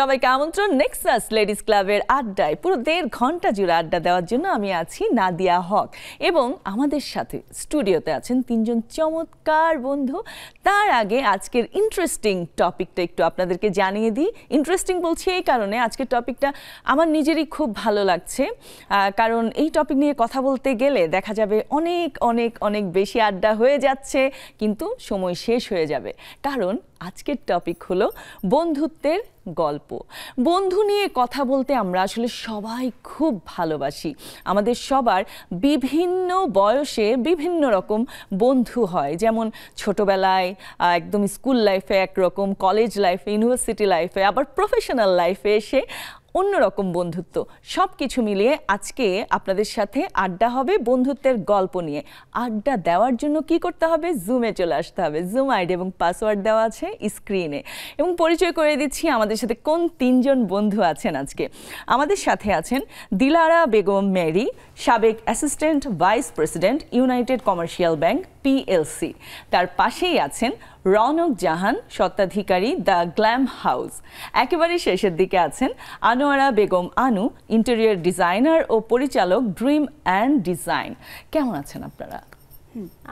সবাইকে আমন্ত্রণ Nexus ladies ক্লাবের আড্ডায়। পুরো 1.5 ঘন্টা জুড়ে আড্ডা দেওয়ার জন্য আমি আছি নাদিয়া হক এবং আমাদের সাথে স্টুডিওতে আছেন 3 জন চমৎকার বন্ধু। তার আগে আজকের ইন্টারেস্টিং টপিকটা একটু আপনাদেরকে জানিয়ে দিই। ইন্টারেস্টিং বলছি এই কারণে, আজকের টপিকটা আমার নিজেরই খুব ভালো লাগছে, কারণ এই টপিক নিয়ে কথা বলতে গেলে দেখা যাবে অনেক অনেক অনেক বেশি আড্ডা হয়ে যাচ্ছে, কিন্তু সময় শেষ হয়ে যাবে। কারণ আজকের টপিক হলো বন্ধুত্বের গল্প। বন্ধু নিয়ে কথা বলতে আমরা আসলে সবাই খুব ভালোবাসি। আমাদের সবার বিভিন্ন বয়সে বিভিন্ন রকম বন্ধু হয়, যেমন ছোটবেলায় একদম স্কুল লাইফে একরকম, কলেজ লাইফে, ইউনিভার্সিটি লাইফে, আবার প্রফেশনাল লাইফে এসে অন্যরকম বন্ধুত্ব। সব কিছু মিলিয়ে আজকে আপনাদের সাথে আড্ডা হবে বন্ধুত্বের গল্প নিয়ে। আড্ডা দেওয়ার জন্য কি করতে হবে? জুমে চলে আসতে হবে। জুম আইডি এবং পাসওয়ার্ড দেওয়া আছে স্ক্রিনে। এবং পরিচয় করে দিচ্ছি আমাদের সাথে কোন 3 জন বন্ধু আছেন আজকে। আমাদের সাথে আছেন দিলারা বেগম মেরি, সাবেক assistant vice president, United commercial bank PLC। তার পাশেই আছেন রৌনক জাহান, স্বত্বাধিকারী দ্য গ্ল্যাম হাউস। একেবারে শেষের দিকে আছেন আনোয়ারা বেগম আনু, ইন্টেরিয়র ডিজাইনার ও পরিচালক ড্রিম অ্যান্ড ডিজাইন। কেমন আছেন আপনারা?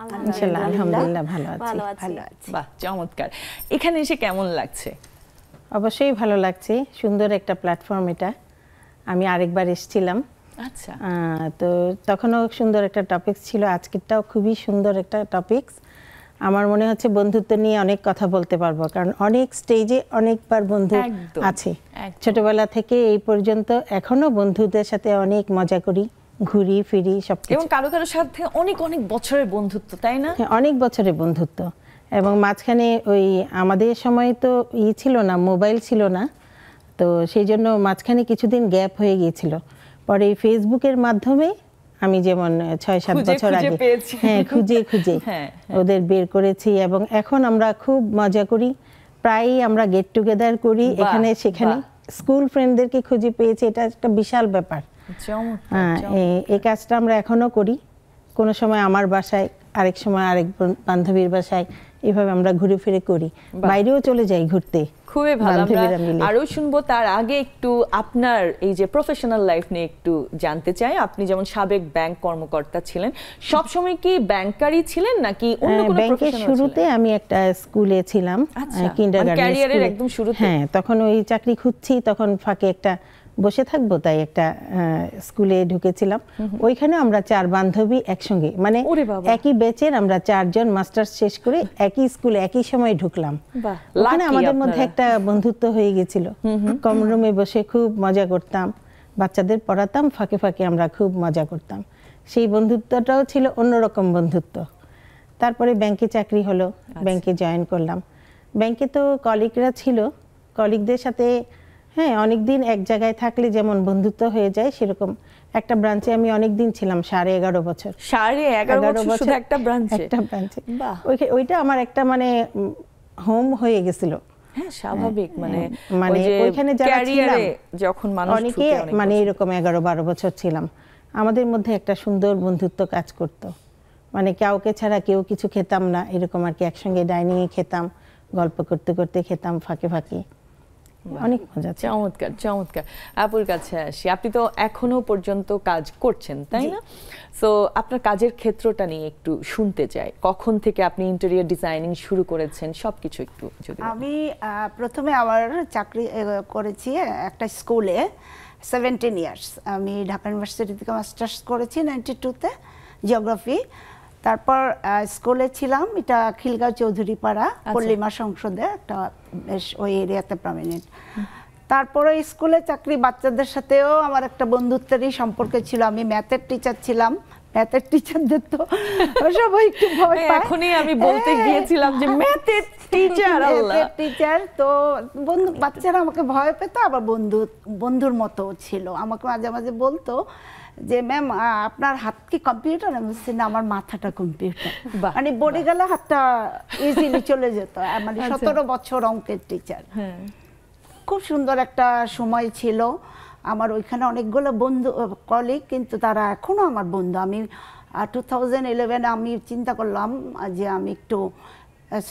আলহামদুলিল্লাহ ভালো আছি। বাহ, চমৎকার। এখানে এসে কেমন লাগছে? অবশ্যই ভালো লাগছে, সুন্দর একটা প্ল্যাটফর্ম এটা। আমি আরেকবার এসেছিলাম, আচ্ছা, তো তখনও সুন্দর একটা টপিকস ছিল, আজকেরটাও খুবই সুন্দর একটা টপিকস। আমার মনে হচ্ছে বন্ধুত্ব নিয়ে অনেক কথা বলতে পারবো, কারণ অনেক স্টেজে অনেকবার বন্ধু আছে, ছোটবেলা থেকে এই পর্যন্ত এখনো বন্ধুদের সাথে অনেক মজা করি, ঘুরি ফিরি সবকিছু, এবং কারো কারোর সাথে অনেক অনেক বছরের বন্ধুত্ব, তাই না? অনেক বছরের বন্ধুত্ব। এবং মাঝখানে ওই আমাদের সময় তো ছিল না, মোবাইল ছিল না, তো সেই জন্য মাঝখানে কিছুদিন গ্যাপ হয়ে গিয়েছিল। পরে এই ফেসবুকের মাধ্যমে আমি যেমন 6-7 বছর আগে খুঁজে ওদের বের করেছি, এবং এখন আমরা খুব মজা করি, প্রায়ই আমরা গেট টুগেদার করি এখানে সেখানে। স্কুল ফ্রেন্ডদেরকে খুঁজে পেয়েছি, এটা একটা বিশাল ব্যাপার। এই কাজটা আমরা এখনো করি, কোনো সময় আমার বাসায়, আরেক সময় আরেক বান্ধবীর বাসায়, এভাবে আমরা ঘুরে ফিরে করি, বাইরেও চলে যাই ঘুরতে। খুবই ভালো, আরো শুনবো। তার আগে একটু আপনার এই যে প্রফেশনাল লাইফ নিয়ে একটু জানতে চাই। আপনি যেমন সাবেক ব্যাংক কর্মকর্তা ছিলেন, সব সময় কি ব্যাংকারই ছিলেন নাকি অন্য কোনো প্রফেশনাল? ব্যাংকের শুরুতে আমি একটা স্কুলে ছিলাম, কিন্ডারগার্টেন ক্যারিয়ারের একদম শুরুতে। হ্যাঁ, তখন ওই চাকরি খুঁজছি, তখন ফাঁকে একটা বসে থাকবো, তাই একটা স্কুলে ঢুকেছিলাম। ওইখানে আমরা 4 বান্ধবী একসঙ্গে, মানে একই ব্যাচের আমরা 4 জন মাস্টার্স শেষ করে একই স্কুলে একই সময় ঢুকলাম। ওখানে আমাদের মধ্যে একটা বন্ধুত্ব হয়ে গেছিল। কমন রুমে বসে খুব মজা করতাম, বাচ্চাদের পড়াতাম, ফাঁকে ফাঁকে আমরা খুব মজা করতাম। সেই বন্ধুত্বটাও ছিল অন্যরকম বন্ধুত্ব। তারপরে ব্যাংকে চাকরি হলো, ব্যাংকে জয়েন করলাম। ব্যাংকে তো কলিগরা ছিল, কলিগদের সাথে অনেকদিন এক জায়গায় থাকলে যেমন বন্ধুত্ব হয়ে যায়, সেরকম একটা ব্রাঞ্চে আমি অনেকদিন ছিলাম, 11.5 বছর। 11.5 বছর শুধু একটা ব্রাঞ্চে? একটা ব্রাঞ্চে। ওইটা আমার একটা মানে হোম হয়ে গেছিল। হ্যাঁ, স্বাভাবিক, মানে ওইখানে যারা ছিলাম যখন মানুষ অনেকে মানে এরকম 11-12 বছর ছিলাম, আমাদের মধ্যে একটা সুন্দর বন্ধুত্ব কাজ করত। মানে কাউকে ছাড়া কেউ কিছু খেতাম না, এরকম আর কি। একসঙ্গে ডাইনিংয়ে খেতাম, গল্প করতে করতে খেতাম ফাঁকে ফাঁকে, অনেক মজা। চমৎকার চমৎকার। আপুর কাছে আসি, আপনি তো এখনো পর্যন্ত কাজ করছেন, তাই না? সো আপনার কাজের ক্ষেত্রটা নিয়ে একটু শুনতে চাই। কখন থেকে আপনি ইন্টেরিয়র ডিজাইনিং শুরু করেছেন, সবকিছু একটু যদি। আমি প্রথমে আমার চাকরি করেছি একটা স্কুলে 17 ইয়ার্স। আমি ঢাকা ইউনিভার্সিটি থেকে মাস্টার্স করেছি 92-তে জিওগ্রাফি। তারপর স্কুলে ছিলাম, এটা খিলগাঁও চৌধুরীপাড়া পল্লিমা সংসদে একটা, বেশ ওই এরিয়াতে প্রমিনেন্ট। তারপরে স্কুলে চাকরি, বাচ্চাদের সাথেও আমার একটা বন্ধুত্বেরই সম্পর্ক ছিল। আমি ম্যাথের টিচার ছিলাম, ম্যাথের টিচারদের তো সবাই একটু ভয় পায়। এখনই আমি বলতে গিয়েছিলাম যে ম্যাথের টিচার তো বাচ্চারা আমাকে ভয় পেত, আবার বন্ধুর মতো ছিল। আমাকে মাঝে মাঝে বলতো যে ম্যাম আপনার হাত কি কম্পিউটার? আমি বলছি না, আমার মাথাটা কম্পিউটার। মানে বলে গেলে হাতটা ইজিলি চলে যেত। মানে 17 বছর অঙ্কের টিচার। খুব সুন্দর একটা সময় ছিল আমার। ওইখানে অনেকগুলো বন্ধু কলিগ, কিন্তু তারা এখনো আমার বন্ধু। আমি 2011 আমি চিন্তা করলাম যে আমি একটু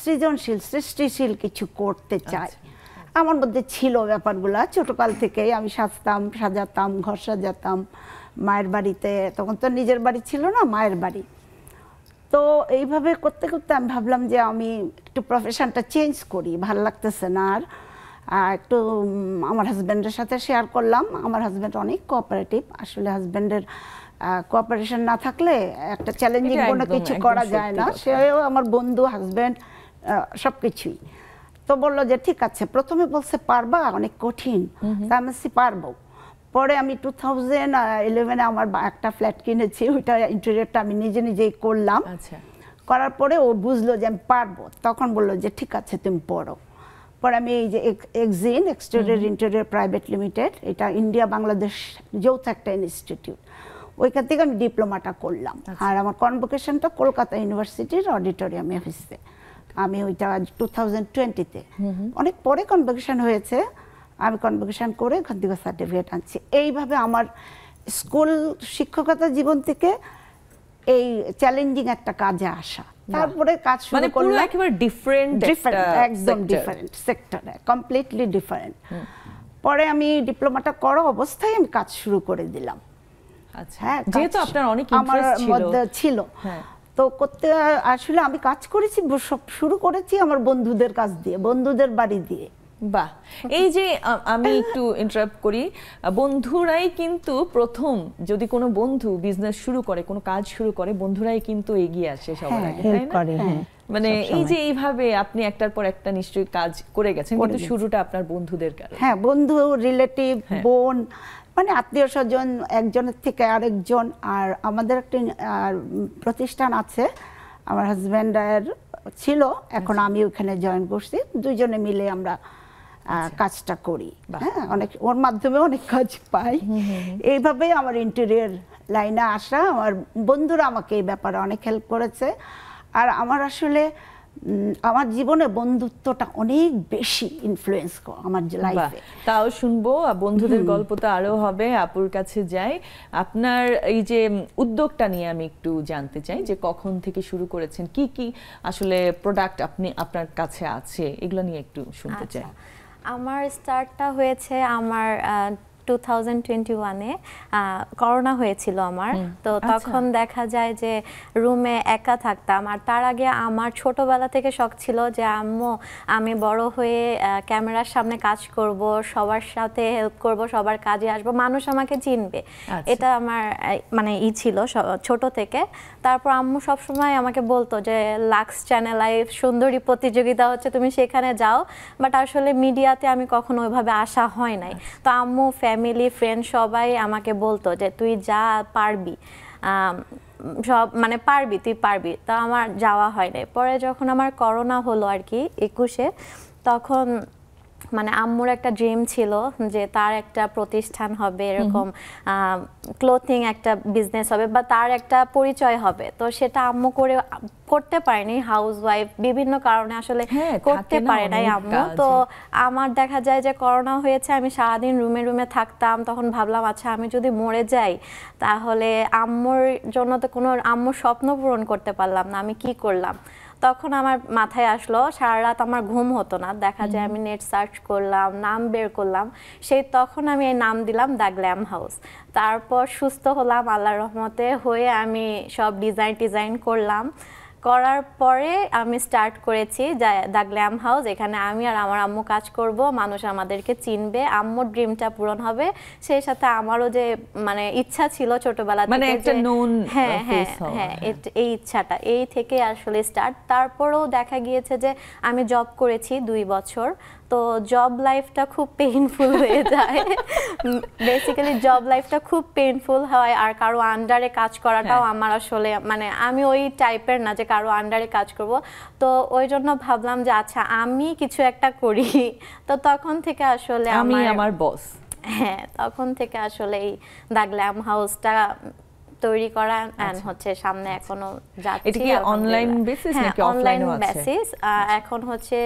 সৃজনশীল সৃষ্টিশীল কিছু করতে চাই। আমার মধ্যে ছিল ব্যাপারগুলা। ছোটকাল থেকেই আমি সাজাতাম, ঘর সাজাতাম মায়ের বাড়িতে, তখন তো নিজের বাড়ি ছিল না, মায়ের বাড়ি। তো এইভাবে করতে করতে আমি ভাবলাম যে আমি একটু প্রফেশনটা চেঞ্জ করি, ভালো লাগতেছে না আর। একটু আমার হাজব্যান্ডের সাথে শেয়ার করলাম। আমার হাজব্যান্ড অনেক কোঅপারেটিভ। আসলে হাজব্যান্ডের কোঅপারেশন না থাকলে একটা চ্যালেঞ্জিং কোনো কিছু করা যায় না। সেও আমার বন্ধু, হাজব্যান্ড, সব কিছুই। তো বললো যে ঠিক আছে, প্রথমে বলছে পারবা, অনেক কঠিন। তা আমি পারবো। পরে আমি 2011-এ আমার একটা ফ্ল্যাট কিনেছি, ওইটা ইন্টেরিয়রটা আমি নিজেই করলাম। করার পরে ও বুঝলো যে আমি পারবো, তখন বললো যে ঠিক আছে তুমি পড়ো। পরে আমি এই যে এক্সিন, এক্সটেরিয়র ইন্টেরিয়র প্রাইভেট লিমিটেড, এটা ইন্ডিয়া বাংলাদেশ যৌথ একটা ইনস্টিটিউট, ওইখান থেকে আমি ডিপ্লোমাটা করলাম। আর আমার কনভোকেশনটা কলকাতা ইউনিভার্সিটির অডিটোরিয়ামে হয়েছে। আমি ওইটা 2020-তে, অনেক পরে কনভোকেশন হয়েছে। আমি কনভোকেশন করে ওখান থেকে সার্টিফিকেট আনছি। এইভাবে আমার স্কুল শিক্ষকতা জীবন থেকে এই চ্যালেঞ্জিং একটা কাজে আসা, তারপরে কাজ শুরু করলাম। মানে একেবারে ডিফারেন্ট, একদম ডিফারেন্ট সেক্টর, কমপ্লিটলি ডিফারেন্ট। পরে আমি ডিপ্লোমাটা করা অবস্থায় আমি কাজ শুরু করে দিলাম। হ্যাঁ, যেহেতু আপনার অনেক ইন্টারেস্ট ছিল, আমার মধ্যে ছিল, তো করতে আসলে আমি কাজ করেছি, শুরু করেছি আমার বন্ধুদের কাছ দিয়ে, বন্ধুদের বাড়ি দিয়ে। বাহ, এই যে আমি একটু ইন্টারাপ্ট করি, বন্ধুরাই কিন্তু প্রথম, যদি কোনো বন্ধু বিজনেস শুরু করে, কোনো কাজ শুরু করে, বন্ধুরাই কিন্তু এগিয়ে আসে সবার আগে, তাই না? মানে এই যে এইভাবে আপনি একটার পর একটা নিশ্চয়ই কাজ করে গেছেন, কিন্তু শুরুটা আপনার বন্ধুদের কাছে। হ্যাঁ, বন্ধু, রিলেটিভ, বোন, মানে আত্মীয় স্বজন, একজনের থেকে আরেকজন। আর আমাদের একটা প্রতিষ্ঠান আছে, আমার হাজব্যান্ডের ছিল, এখন আমি ওখানে জয়েন করছি, দুইজনে মিলে আমরা কাজটা করি। হ্যাঁ, অনেক, ওর মাধ্যমে অনেক কাজ পাই। এইভাবে আমার ইন্টেরিয়র লাইনে আসা। আমার বন্ধুরা আমাকে এই ব্যাপারে অনেক হেল্প করেছে। আর আমার আসলে আমার জীবনে বন্ধুত্বটা অনেক বেশি ইনফ্লুয়েন্স করে আমার লাইফে। তাও শুনবো, বন্ধুদের গল্প তো আরো হবে। আপুর কাছে যাই, আপনার এই যে উদ্যোগটা নিয়ে আমি একটু জানতে চাই, যে কখন থেকে শুরু করেছেন, কি কি আসলে প্রোডাক্ট আপনার কাছে আছে, এগুলো নিয়ে একটু শুনতে চাই। আমার স্টার্টটা হয়েছে আমার 2021-এ, করোনা হয়েছিল আমার। তো তখন দেখা যায় যে রুমে একা থাকতাম। আর তার আগে আমার ছোটবেলা থেকে শখ ছিল যে আম্মু, আমি বড় হয়ে ক্যামেরার সামনে কাজ করব, সবার সাথে হেল্প করব, সবার কাজে আসব, মানুষ আমাকে চিনবে। এটা আমার মানে ছিল ছোট থেকে। তারপর আম্মু সবসময় আমাকে বলতো যে লাক্স চ্যানেল সুন্দরী প্রতিযোগিতা হচ্ছে, তুমি সেখানে যাও। বাট আসলে মিডিয়াতে আমি কখনো ওইভাবে আসা হয় নাই। তো আম্মু, ফ্যামিলি, ফ্রেন্ড সবাই আমাকে বলতো যে তুই যা, পারবি, সব মানে পারবি, তুই পারবি। তা আমার যাওয়া হয় নাই। পরে যখন আমার করোনা হলো আর কি 21-এ, তখন মানে আম্মুর একটা ড্রিম ছিল যে তার একটা প্রতিষ্ঠান হবে, এরকম ক্লোথিং একটা বিজনেস হবে, বা তার একটা পরিচয় হবে। তো সেটা আম্মু করতে পারেনি, হাউস ওয়াইফ, বিভিন্ন কারণে আসলে করতে পারে নাই আম্মু। তো আমার দেখা যায় যে করোনা হয়েছে, আমি সারাদিন রুমে থাকতাম। তখন ভাবলাম আচ্ছা, আমি যদি মরে যাই তাহলে আম্মুর জন্য তো কোনো, আম্মুর স্বপ্ন পূরণ করতে পারলাম না, আমি কি করলাম। তখন আমার মাথায় আসলো, সারা রাত আমার ঘুম হতো না। দেখা যায় আমি নেট সার্চ করলাম, নাম বের করলাম, সেই তখন আমি এই নাম দিলাম দ্য গ্ল্যাম হাউস। তারপর সুস্থ হলাম আল্লাহর রহমতে, হয়ে আমি সব ডিজাইন করলাম। করার পরে আমি স্টার্ট করেছি দ্য গ্ল্যাম হাউস। এখানে আমি আর আমার আম্মু কাজ করব, মানুষ আমাদেরকে চিনবে, আম্মুর ড্রিমটা পূরণ হবে। সেই সাথে আমারও যে মানে ইচ্ছা ছিল ছোটবেলা থেকে, মানে একটা নোন, এই ইচ্ছাটা এই থেকে আসলে স্টার্ট। তারপরেও দেখা গিয়েছে যে আমি জব করেছি 2 বছর। তো জব লাইফটা খুব পেইনফুল হয়ে যায়। বেসিক্যালি জব লাইফটা খুব পেইনফুল হয়। আর কারো আন্ডারে কাজ করাটাও আমার আসলে, মানে আমি ওই টাইপের না যে কারো আন্ডারে কাজ করব। তো ওই জন্য ভাবলাম যে আচ্ছা, আমি কিছু একটা করি। তো তখন থেকে আসলে আমি আমার বস, হ্যাঁ, তখন থেকে আসলে এই দ্য গ্ল্যাম হাউসটা তৈরি করা এন্ড হচ্ছে সামনে এখনো যাচ্ছে। এটা কি অনলাইন বেসিস নাকি অফলাইনও আছে? বেসিস। এখন হচ্ছে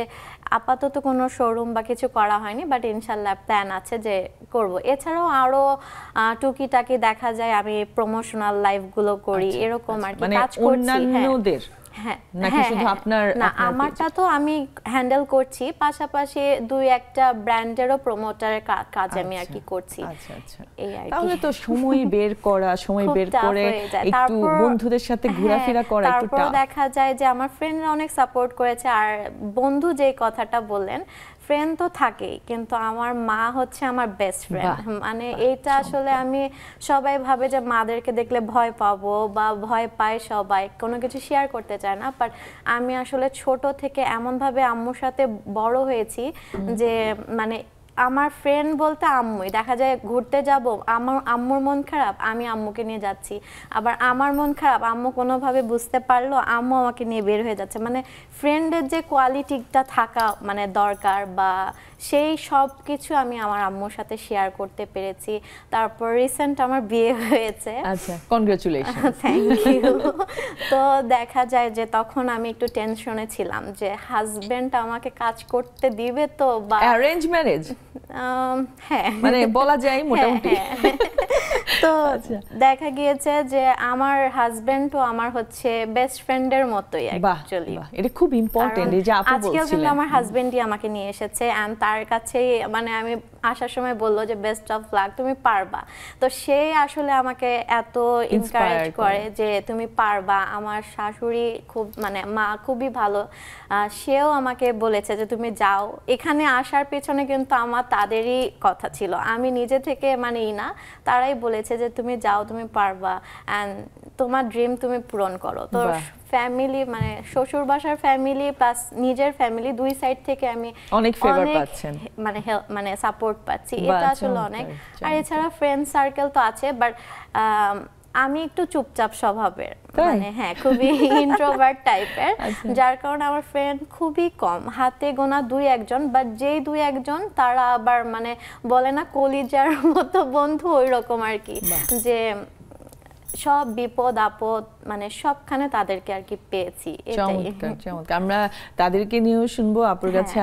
আপাতত কোনো শোরুম বা কিছু করা হয়নি, বাট ইনশাআল্লাহ প্ল্যান আছে যে করব। এছাড়াও আরো টুকিটাকি দেখা যায় আমি প্রমোশনাল লাইভ গুলো করি, এরকম আর কি কাজ করছি। অন্যান্যদের হ্যাঁ নাকি শুধু আপনার? না, আমারটা তো আমি হ্যান্ডেল করছি, পাশাপাশি দুই একটা ব্র্যান্ডেরও প্রমোটারের কাজ আমি আর কি করছি। আচ্ছা আচ্ছা, এই আর কি। তাহলে তো সময় বের করা, সময় বের করে একটু বন্ধুদের সাথে ঘোরাফেরা করা একটু তারপর দেখা যায় যে আমার ফ্রেন্ডরা অনেক সাপোর্ট করেছে। আর বন্ধু যে কথাটা বললেন, ফ্রেন্ড তো থাকেই, কিন্তু আমার মা হচ্ছে আমার বেস্ট ফ্রেন্ড। মানে এইটা আসলে আমি, সবাই ভাবে যে মাদেরকে দেখলে ভয় পাবো বা ভয় পায় সবাই, কোনো কিছু শেয়ার করতে চায় না, বাট আমি আসলে ছোট থেকে এমনভাবে আম্মুর সাথে বড় হয়েছি যে মানে আমার ফ্রেন্ড বলতে আম্মুই। দেখা যায় ঘুরতে যাব, আমার আম্মুর মন খারাপ, আমি আম্মুকে নিয়ে যাচ্ছি, আবার আমার মন খারাপ, আম্মু কোনোভাবে বুঝতে পারলো, আম্মু আমাকে নিয়ে বের হয়ে যাচ্ছে। মানে ফ্রেন্ডের যে কোয়ালিটিটা থাকা মানে দরকার, বা সেই সব কিছু আমি আমার আম্মুর সাথে শেয়ার করতে পেরেছি। তারপর রিসেন্ট আমার বিয়ে হয়েছে। আচ্ছা, কনগ্রাচুলেশন। Thank you. তো দেখা যায় যে তখন আমি একটু টেনশনে ছিলাম যে হাজবেন্ড আমাকে কাজ করতে দিবে তো, বা অ্যারেঞ্জ ম্যারেজ? হ্যাঁ, মানে বলা যায় মোটামুটি। তো দেখা গিয়েছে যে আমার হাজবেন্ডও আমার হচ্ছে বেস্ট ফ্রেন্ডের মতোই অ্যাকচুয়ালি। এটা খুব ইম্পর্টেন্ট, এই যে আপু বলছিলেন। আজকেও কিন্তু আমার হাজবেন্ডই আমাকে নিয়ে এসেছে, এন্ড তার কাছে মানে আমি আসার সময় বললো যে বেস্ট অফ লাক, তুমি পারবা। তো সে আসলে আমাকে এত এনকারেজ করে যে তুমি পারবা। আমার শাশুড়ি খুব মানে মা খুবই ভালো, সেও আমাকে বলেছে যে তুমি যাও। এখানে আসার পেছনে কিন্তু আমার তাদেরই কথা ছিল, আমি নিজে থেকে মানেই না, তারাই বলেছে যে তুমি যাও, তুমি পারবা, এন্ড তোমার ড্রিম তুমি পূরণ করো। তো ফ্যামিলি মানে শ্বশুর বাসার ফ্যামিলি প্লাস নিজের ফ্যামিলি, দুই সাইড থেকে আমি অনেক ফেভার পাচ্ছেন, মানে সাপোর্ট পাচ্ছি। এটা আসলে অনেক। আর এছাড়া ফ্রেন্ড সার্কেল তো আছে, বাট আমি একটু চুপচাপ স্বভাবের, মানে হ্যাঁ খুবই ইন্ট্রোভার্ট টাইপের, যার কারণে আমার ফ্রেন্ড খুবই কম, হাতে গোনা দুই একজন। বাট যেই দুই একজন তারা আবার মানে বলে না কলিজার মতো বন্ধু, ওই রকম আর কি, যে সব বিপদ আপদ মানে সবখানে তাদেরকে আর কি পেয়েছি। চমৎকার চমৎকার। আমরা তাদেরকে নিয়েও শুনবো আপুর কাছে।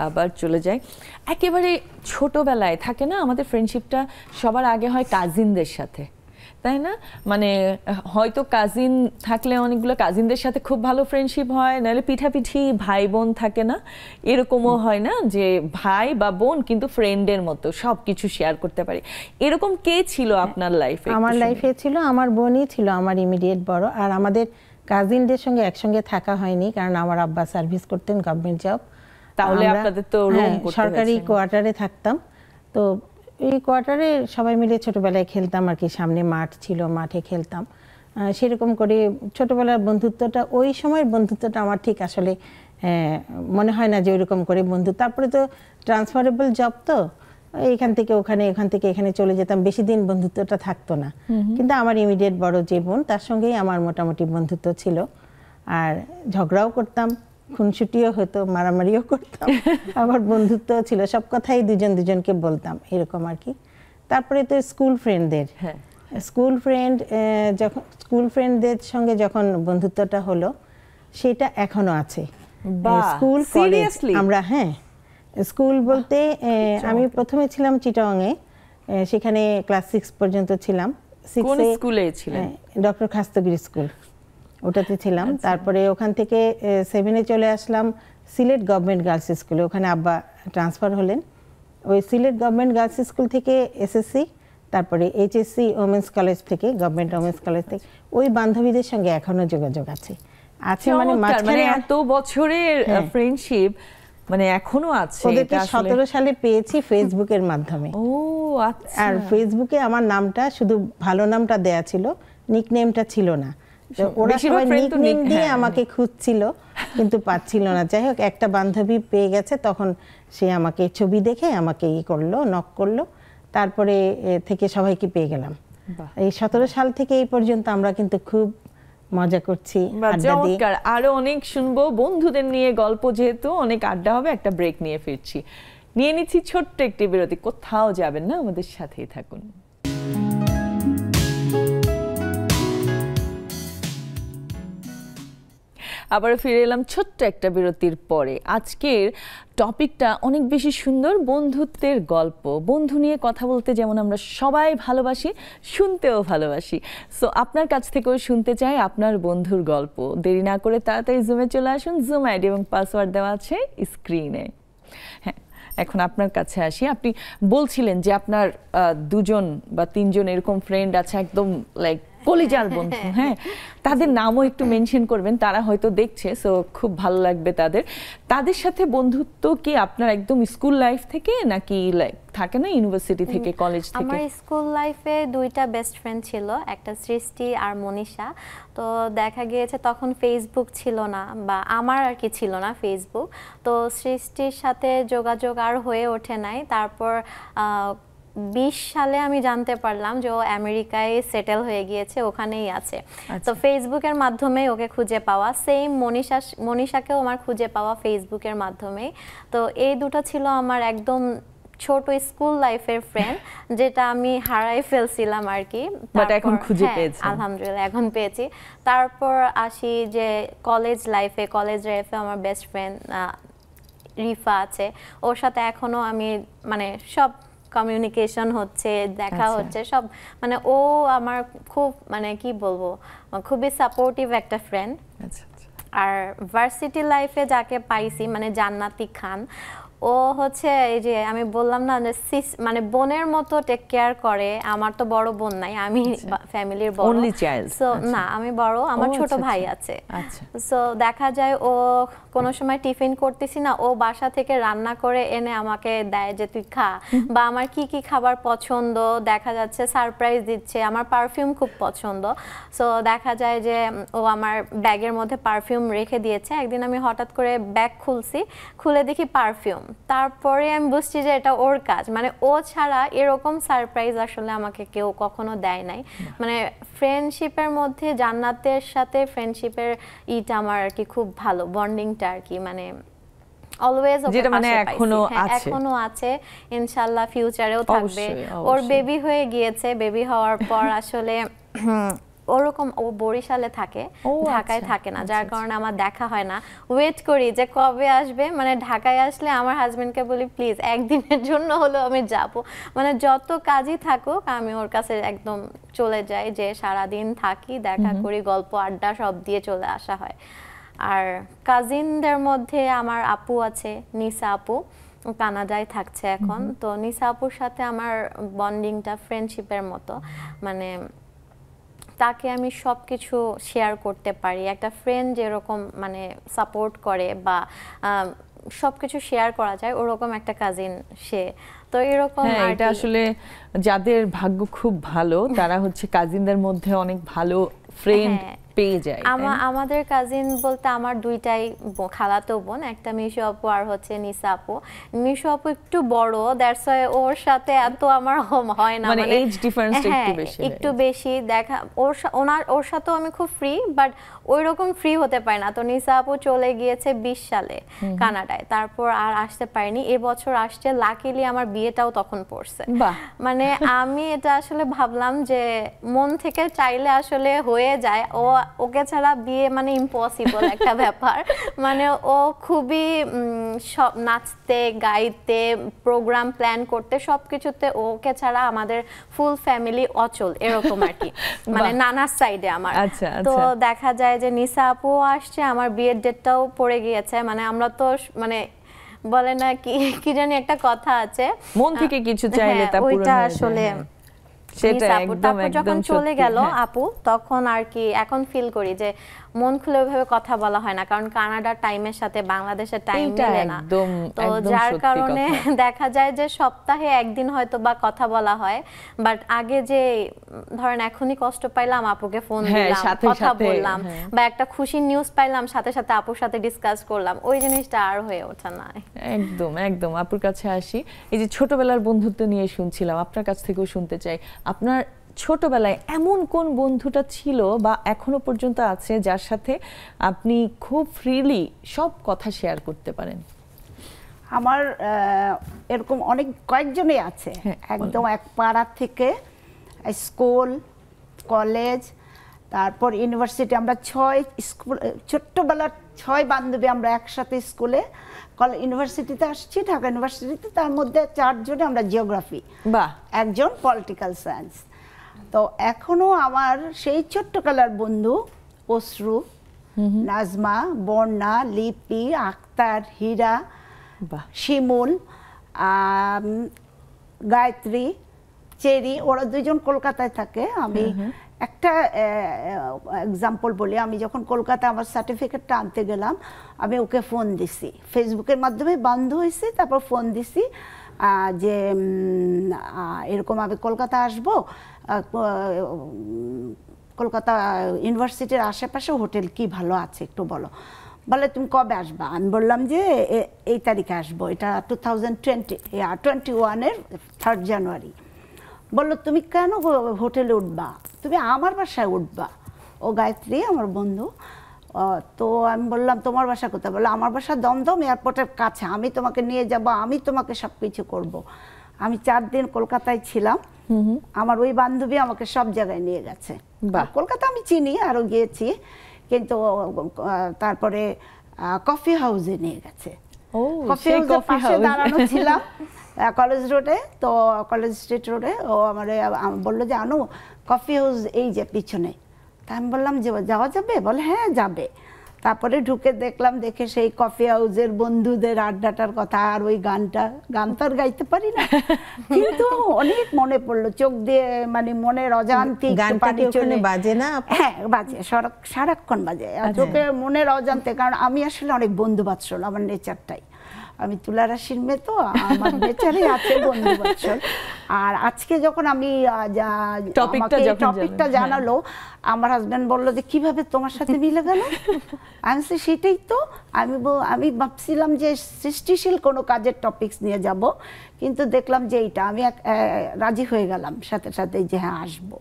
আবার চলে যাই একেবারে ছোটবেলায়, থাকে না আমাদের ফ্রেন্ডশিপটা সবার আগে হয় কাজিনদের সাথে, তাই না? মানে হয়তো কাজিন থাকলে অনেকগুলো কাজিনদের সাথে খুব ভালো ফ্রেন্ডশিপ হয়, নাহলে পিঠাপিঠি ভাই বোন থাকে না, এরকমও হয় না যে ভাই বা বোন কিন্তু ফ্রেন্ডের মতো সবকিছু শেয়ার করতে পারে। এরকম কে ছিল আপনার লাইফে? আমার লাইফে ছিল আমার বোনই ছিল আমার ইমিডিয়েট বড়। আর আমাদের কাজিনদের সঙ্গে একসঙ্গে থাকা হয়নি, কারণ আমার আব্বা সার্ভিস করতেন, গভর্নমেন্ট জব। তাহলে আপনাদের তো রুম করতে সরকারি কোয়ার্টারে থাকতাম। তো এই কোয়ার্টারে সবাই মিলে ছোটবেলায় খেলতাম আর কি, সামনে মাঠ ছিল, মাঠে খেলতাম। সেরকম করে ছোটবেলার বন্ধুত্বটা, ওই সময়ের বন্ধুত্বটা আমার ঠিক আসলে মনে হয় না যে ওইরকম করে বন্ধু। তারপরে তো ট্রান্সফারেবল জব, তো এইখান থেকে ওখানে, এখান থেকে এখানে চলে যেতাম, বেশি দিন বন্ধুত্বটা থাকতো না। কিন্তু আমার ইমিডিয়েট বড় যে বোন, তার সঙ্গেই আমার মোটামুটি বন্ধুত্ব ছিল। আর ঝগড়াও করতাম, খুনসুটিও হতো, মারামারিও করতাম, আবার বন্ধুত্ব ছিল, সব কথাই দুজন দুজনকে বলতাম, এরকম আর কি। তারপরে তো স্কুল ফ্রেন্ডদের, স্কুল ফ্রেন্ডদের সঙ্গে যখন বন্ধুত্বটা হলো, সেটা এখনো আছে। স্কুল কলেজ আমরা, হ্যাঁ স্কুল বলতে আমি প্রথমে ছিলাম চিটাগাংয়ে, সেখানে ক্লাস 6 পর্যন্ত ছিলাম। কোন স্কুলে ছিলেন? ডক্টর খাস্তগিরি স্কুল, ওটাতে ছিলাম। তারপরে ওখান থেকে 7-এ চলে আসলাম সিলেট গভর্নমেন্ট গার্লস স্কুলে, ওখানে আব্বা ট্রান্সফার হলেন। ওই সিলেট গভর্নমেন্ট গার্লস স্কুল থেকে এসএসসি, তারপরে এইচএসসি ওমেন্স কলেজ থেকে, গভর্নমেন্ট ওমেন্স কলেজ থেকে, ওই বান্ধবীদের সঙ্গে এখনো যোগাযোগ আছে। মানে মাঝখানে এত বছরের ফ্রেন্ডশিপ মানে এখনো আছে। ওদেরকে 17 সালে পেয়েছি ফেসবুকের মাধ্যমে। ও আচ্ছা। আর ফেসবুকে আমার নামটা শুধু ভালো নামটা দেয়া ছিল, নিকনেমটা ছিল না। ওরা সবাই নিকনেম দিয়ে আমাকে খুঁজছিল, কিন্তু পাচ্ছিল না। যাই হোক, একটা বান্ধবী পেয়ে গেছে, তখন সে আমাকে ছবি দেখে আমাকে করলো, নক করলো, তারপরে থেকে সবাইকে পেয়ে গেলাম। এই 17 সাল থেকে এই পর্যন্ত আমরা কিন্তু খুব মজা করছি, আড্ডা দিই। আরো অনেক শুনবো বন্ধুদের নিয়ে গল্প, যেহেতু অনেক আড্ডা হবে। একটা ব্রেক নিয়ে ফিরছি, নিয়ে নিচ্ছি ছোট্ট একটি বিরতি। কোথাও যাবেন না, আমাদের সাথেই থাকুন। আবার ফিরে এলাম ছোট্ট একটা বিরতির পরে। আজকের টপিকটা অনেক বেশি সুন্দর, বন্ধুত্বের গল্প। বন্ধু নিয়ে কথা বলতে যেমন আমরা সবাই ভালোবাসি, শুনতেও ভালোবাসি। সো আপনার কাছ থেকেও শুনতে চাই আপনার বন্ধুর গল্প। দেরি না করে তাড়াতাড়ি জুমে চলে আসুন। জুম আইডি এবং পাসওয়ার্ড দেওয়া আছে স্ক্রিনে। হ্যাঁ, এখন আপনার কাছে আসি। আপনি বলছিলেন যে আপনার 2জন বা 3জন এরকম ফ্রেন্ড আছে, একদম লাইক কলিজার বন্ধু। হ্যাঁ, তাদের নামও একটু মেনশন করবেন, তারা হয়তো দেখছে, সো খুব ভালো লাগবে তাদের সাথে বন্ধুত্ব কি আপনার একদম স্কুল লাইফ থেকে নাকি লাইক থাকে না ইউনিভার্সিটি থেকে, কলেজ থেকে? আমার স্কুল লাইফে 2টা বেস্ট ফ্রেন্ড ছিল, একটা সৃষ্টি আর মনীষা। তো দেখা গিয়েছে তখন ফেসবুক ছিল না, বা আমার আর কি ছিল না ফেসবুক। তো সৃষ্টির সাথে যোগাযোগ আর হয়ে ওঠে নাই। তারপর 20 সালে আমি জানতে পারলাম যে ও আমেরিকায় সেটেল হয়ে গিয়েছে, ওখানেই আছে। তো ফেসবুকের মাধ্যমে ওকে খুঁজে পাওয়া, সেম মনীষাকেও আমার খুঁজে পাওয়া ফেসবুকের মাধ্যমে। তো এই দুটো ছিল আমার একদম ছোট স্কুল লাইফের ফ্রেন্ড, যেটা আমি হারাই ফেলছিলাম আর কি। বাট এখন খুঁজে পেয়েছি, আলহামদুলিল্লাহ এখন পেয়েছি। তারপর আসি যে কলেজ লাইফে আমার বেস্ট ফ্রেন্ড রিফা আছে, ওর সাথে এখনো আমি মানে সব কমিউনিকেশন হচ্ছে, দেখা হচ্ছে সব, মানে ও আমার খুব মানে কি বলবো, খুবই সাপোর্টিভ একটা ফ্রেন্ড। আর ভার্সিটি লাইফে যাকে পাইছি মানে জান্নাতি খান, ও হচ্ছে এই যে আমি বললাম না যে মানে বোনের মতো টেক কেয়ার করে। আমার তো বড় বোন নাই, আমি ফ্যামিলির বড়, অনলি চাইল্ড। সো না আমি বড়, আমার ছোট ভাই আছে। সো দেখা যায় ও কোনো সময় টিফিন করতেছি না, ও বাসা থেকে রান্না করে এনে আমাকে দেয় যে তুই খা, বা আমার কি কি খাবার পছন্দ দেখা যাচ্ছে সারপ্রাইজ দিচ্ছে। আমার পারফিউম খুব পছন্দ, সো দেখা যায় যে ও আমার ব্যাগের মধ্যে পারফিউম রেখে দিয়েছে। একদিন আমি হঠাৎ করে ব্যাগ খুলছি, খুলে দেখি পারফিউম। তারপরে আমি বুঝছি যে এটা ওর কাজ, মানে ও ছাড়া এরকম সারপ্রাইজ আসলে আমাকে কেউ কখনো দেয় নাই। মানে ফ্রেন্ডশিপের মধ্যে জান্নাতের সাথে ফ্রেন্ডশিপের ইটা আমার আর কি খুব ভালো, বন্ডিংটা আর কি, মানে অলওয়েজ যেটা মানে এখনো আছে, ইনশাআল্লাহ ফিউচারেও থাকবে। ওর বেবি হয়ে গিয়েছে, বেবি হওয়ার পর আসলে ওরকম ও বরিশালে থাকে, ঢাকায় থাকে না, যার কারণে আমার দেখা হয় না। ওয়েট করি যে কবে আসবে, মানে ঢাকায় আসলে আমার হাজবেন্ডকে বলি প্লিজ একদিনের জন্য হলেও আমি যাব, মানে যত কাজই থাকুক আমি ওর কাছে একদম চলে যাই, যে সারাদিন থাকি, দেখা করি, গল্প আড্ডা সব দিয়ে চলে আসা হয়। আর কাজিনদের মধ্যে আমার আপু আছে, নিসা আপু, কানাডায় থাকছে এখন। তো নিসা আপুর সাথে আমার বন্ডিংটা ফ্রেন্ডশিপের মতো, মানে তাকে আমি সব কিছু শেয়ার করতে পারি। একটা ফ্রেন্ড যেরকম মানে সাপোর্ট করে বা সব কিছু শেয়ার করা যায়, ওরকম একটা কাজিন সে। তো এরকম এটা আসলে যাদের ভাগ্য খুব ভালো তারা হচ্ছে কাজিনদের মধ্যে অনেক ভালো ফ্রেন্ড পেয়ে যায়। আমাদের কাজিন বলতে আমার 2টাই খালাতো বোন, একটা মিশু আপু আর হচ্ছে নিসা আপু। মিশু আপু একটু বড়, দ্যাটস ওয়াই ওর সাথে এত আমার হয় না, মানে এজ ডিফারেন্সটা একটু বেশি দেখা। ওর সাথেও আমি খুব ফ্রি, বাট ওইরকম ফ্রি হতে পারে না। তো নিসা আপু চলে গিয়েছে 20 সালে কানাডায়, তারপর আর আসতে পারেনি। এবছর আসছে, লাকিলি আমার বিয়েটাও তখন পড়ছে। মানে আমি এটা আসলে ভাবলাম যে মন থেকে চাইলে আসলে হয়ে যায়, ওকে ছাড়া বিয়ে মানে ইম্পসিবল একটা ব্যাপার। মানে ও খুবই সব নাচতে গাইতে প্রোগ্রাম প্ল্যান করতে সবকিছুতে ওকে ছাড়া আমাদের ফুল ফ্যামিলি অচল, এরকম আর কি, মানে নানার সাইডে আমার। তো দেখা যায় যে নিসা আপু আসছে, আমার বিয়ের ডেটটাও পড়ে গিয়েছে। মানে আমরা তো মানে বলে না কি জানি একটা কথা আছে, মন থেকে কিছু চাইলে তা পূরণ ওইটা আসলে সেটা একদম যখন চলে গেল আপু, তখন আর কি এখন ফিল করি যে মন খুলে ওইভাবে কথা বলা হয় না, কারণ কানাডার টাইমের সাথে বাংলাদেশের টাইম মিলে না। তো যার কারণে দেখা যায় যে সপ্তাহে একদিন হয়তো বা কথা বলা হয়, বাট আগে যে ধরেন এখনই কষ্ট পাইলাম আপুকে ফোন দিলাম, কথা বললাম, বা একটা খুশির নিউজ পাইলাম সাথে সাথে আপুর সাথে ডিসকাস করলাম, ওই জিনিসটা আর হয়ে ওঠে না। একদম আপুর কাছে আসি। এই যে ছোটবেলার বন্ধুত্ব নিয়ে শুনছিলাম, আপনার কাছ থেকেও শুনতে চাই, আপনার ছোটবেলায় এমন কোন বন্ধুটা ছিল বা এখনো পর্যন্ত আছে যার সাথে আপনি খুব ফ্রিলি সব কথা শেয়ার করতে পারেন? আমার এরকম অনেক কয়েকজনই আছে, একদম এক পাড়া থেকে স্কুল কলেজ তারপর ইউনিভার্সিটি আমরা 6 স্কুল, ছোট্টবেলার 6 বান্ধবী আমরা একসাথে স্কুলে ইউনিভার্সিটিতে আসছি, ঢাকা ইউনিভার্সিটিতে। তার মধ্যে 4 জনে আমরা জিওগ্রাফি, বাহ, একজন পলিটিক্যাল সায়েন্স। তো এখনো আমার সেই ছোট্টকালার বন্ধু অশ্রু, নাজমা, বর্ণা, লিপি, আক্তার, হীরা, শিমুল, গায়ত্রী, চেরি, ওরা 2 জন কলকাতায় থাকে। আমি একটা এক্সাম্পল বলি, আমি যখন কলকাতায় আমার সার্টিফিকেটটা আনতে গেলাম, আমি ওকে ফোন দিছি, ফেসবুকের মাধ্যমে বন্ধ হয়েছে, তারপর ফোন দিছি যে এরকম আমি কলকাতা আসবো, কলকাতা ইউনিভার্সিটির আশেপাশে হোটেল কি ভালো আছে একটু বলো। বলে তুমি কবে আসবা? আমি বললাম যে এই তারিখে আসবো, এটা 2021-এর 3rd জানুয়ারি। বললো তুমি কেন হোটেলে উঠবা, তুমি আমার বাসায় উঠবা। ও গায়ত্রী আমার বন্ধু। তো আমি বললাম তোমার বাসা কোথায়? বললো আমার বাসা দমদম এয়ারপোর্টের কাছে, আমি তোমাকে নিয়ে যাব, আমি তোমাকে সব কিছু করবো। আমি 4 দিন কলকাতায় ছিলাম, আমার ওই বান্ধবী আমাকে সব জায়গায় নিয়ে গেছে। কলকাতা আমি চিনি, আরও গিয়েছি, কিন্তু তারপরে কফি হাউসে নিয়ে গেছে। কফি হাউসের পাশে দাঁড়ানো ছিলাম কলেজ রোডে, তো কলেজ স্ট্রিট রোডে। ও আমার বললো যে আনু কফি হাউস এই যে পিছনে। তা আমি বললাম যে যাওয়া যাবে? বলে হ্যাঁ যাবে। তারপরে ঢুকে দেখলাম, দেখে সেই কফি হাউসের বন্ধুদের আড্ডাটার কথা, আর ওই গান তো আর গাইতে পারি না, কিন্তু অনেক মনে পড়লো, চোখ দিয়ে মানে মনের অজান্তে গানটা চলে বাজে না? হ্যাঁ বাজে, সারাক্ষণ বাজে চোখে, মনের অজান্তে। কারণ আমি আসলে অনেক বন্ধু বাৎসল, আমার নেচারটাই, আমি তুলা রাশির মেয়ে, তো আমার নেচারে আছে বন্ধু বাৎসল। আর আজকে যখন আমি টপিকটা জানালো, আমার হাজব্যান্ড বললো যে কিভাবে তোমার সাথে মিলে গেল? আমি সেটাই তো, আমি ভাবছিলাম যে সৃষ্টিশীল কোনো কাজের টপিকস নিয়ে যাব, কিন্তু দেখলাম যে এইটা, আমি রাজি হয়ে গেলাম সাথে সাথে যে হ্যাঁ আসবো।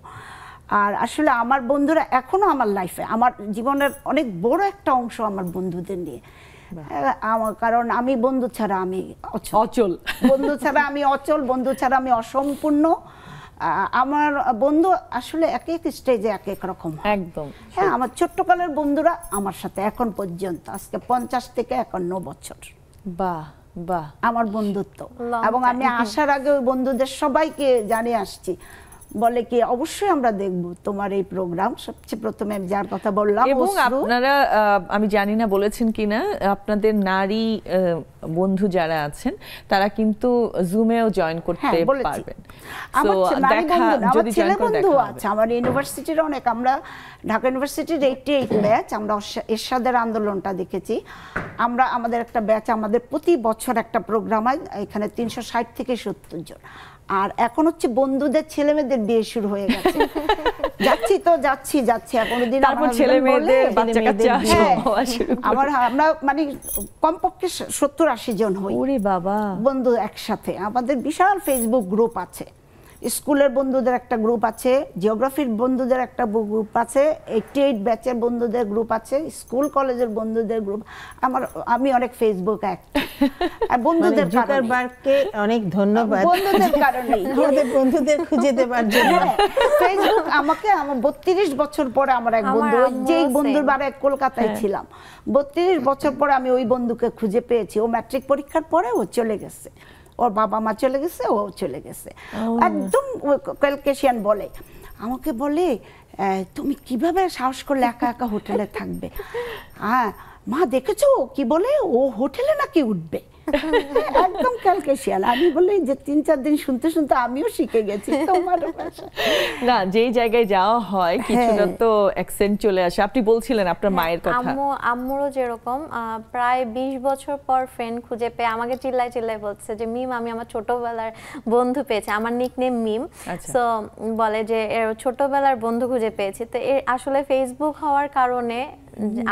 আর আসলে আমার বন্ধুরা এখনো আমার লাইফে, আমার জীবনের অনেক বড় একটা অংশ আমার বন্ধুদের নিয়ে। কারণ আমি বন্ধু ছাড়া আমি অচল, বন্ধু ছাড়া আমি অচল, বন্ধু ছাড়া আমি অসম্পূর্ণ। আমার বন্ধু আসলে এক এক স্টেজে এক এক রকম, একদম। হ্যাঁ, আমার ছোট্টকালের বন্ধুরা আমার সাথে এখন পর্যন্ত, আজকে 50 থেকে 51 বছর। বাহ বাহ, আমার বন্ধুত্ব। এবং আমি আসার আগে ওই বন্ধুদের সবাইকে জানিয়ে আসছি, বলে কি অবশ্যই আমরা দেখব তোমার এই প্রোগ্রাম। সবচেয়ে প্রথমে যার কথা বললাম, এবং আপনারা, আমি জানি না বলেছেন কিনা, আপনাদের নারী বন্ধু যারা আছেন তারা কিন্তু জুমেও জয়েন করতে পারবেন। আমার ছেলে বন্ধু আছে, আমার ইউনিভার্সিটির অনেক, আমরা ঢাকা ইউনিভার্সিটির 88 ব্যাচ, আমরা এরশাদের আন্দোলনটা দেখেছি। আমরা আমাদের একটা ব্যাচ, আমাদের প্রতি বছর একটা প্রোগ্রাম হয়, এখানে 360 থেকে 70 জন। আর এখন হচ্ছে বন্ধুদের ছেলে মেয়েদের বিয়ে শুরু হয়ে গেছে। যাচ্ছি কোনোদিন তারপর ছেলে মেয়েদের বাচ্চা কাচ্চা হওয়া শুরু। আমরা মানে কমপক্ষে 70-80 জন হই। ওরে বাবা, বন্ধু একসাথে। আমাদের বিশাল ফেসবুক গ্রুপ আছে, স্কুলের বন্ধুদের একটা গ্রুপ আছে, জিওগ্রাফির বন্ধুদের একটা গ্রুপ আছে, 88 ব্যাচের বন্ধুদের গ্রুপ আছে, স্কুল কলেজের বন্ধুদের গ্রুপ। আমি অনেক ফেসবুক অ্যাক্টিভ। আর বন্ধুদের জুকারবার্গকে অনেক ধন্যবাদ, বন্ধুদের কারণেই, আমাদের বন্ধুদের খুঁজে দেবার জন্য। ফেসবুক আমাকে, আমার 32 বছর পরে আমার এক বন্ধু, যেই বন্ধুর বাড়ি কলকাতায় ছিলাম, 32 বছর পরে আমি ওই বন্ধুকে খুঁজে পেয়েছি। ও ম্যাট্রিক পরীক্ষার পরে ও চলে গেছে, ওর বাবা মা চলে গেছে, ও চলে গেছে, একদম ক্যালকেশিয়ান। বলে আমাকে, বলে তুমি কিভাবে সাহস করলে একা একা হোটেলে থাকবে? হ্যাঁ মা দেখেছো কি বলে, ও হোটেলে নাকি উঠবে, একদম ক্যালকেশিয়ান। আমি বলি যে 3-4 দিন শুনতে শুনতে আমিও শিখে গেছি তোমার ভাষা। না, যেই জায়গায় যাওয়া হয় কিছুটা তো অ্যাকসেন্ট চলে আসে। আপনি বলছিলেন আপনার মায়ের কথা। আম্মুরও যেরকম, প্রায় 20 বছর পর ফ্রেন্ড খুঁজে পেয়ে আমাকে চিল্লাই চিল্লাই বলছে যে মিম, আমি আমার ছোটবেলার বন্ধু পেয়েছি। আমার নিকনেম মিম। সো বলে যে এর ছোটবেলার বন্ধু খুঁজে পেয়েছি। তো এর আসলে ফেসবুক হওয়ার কারণে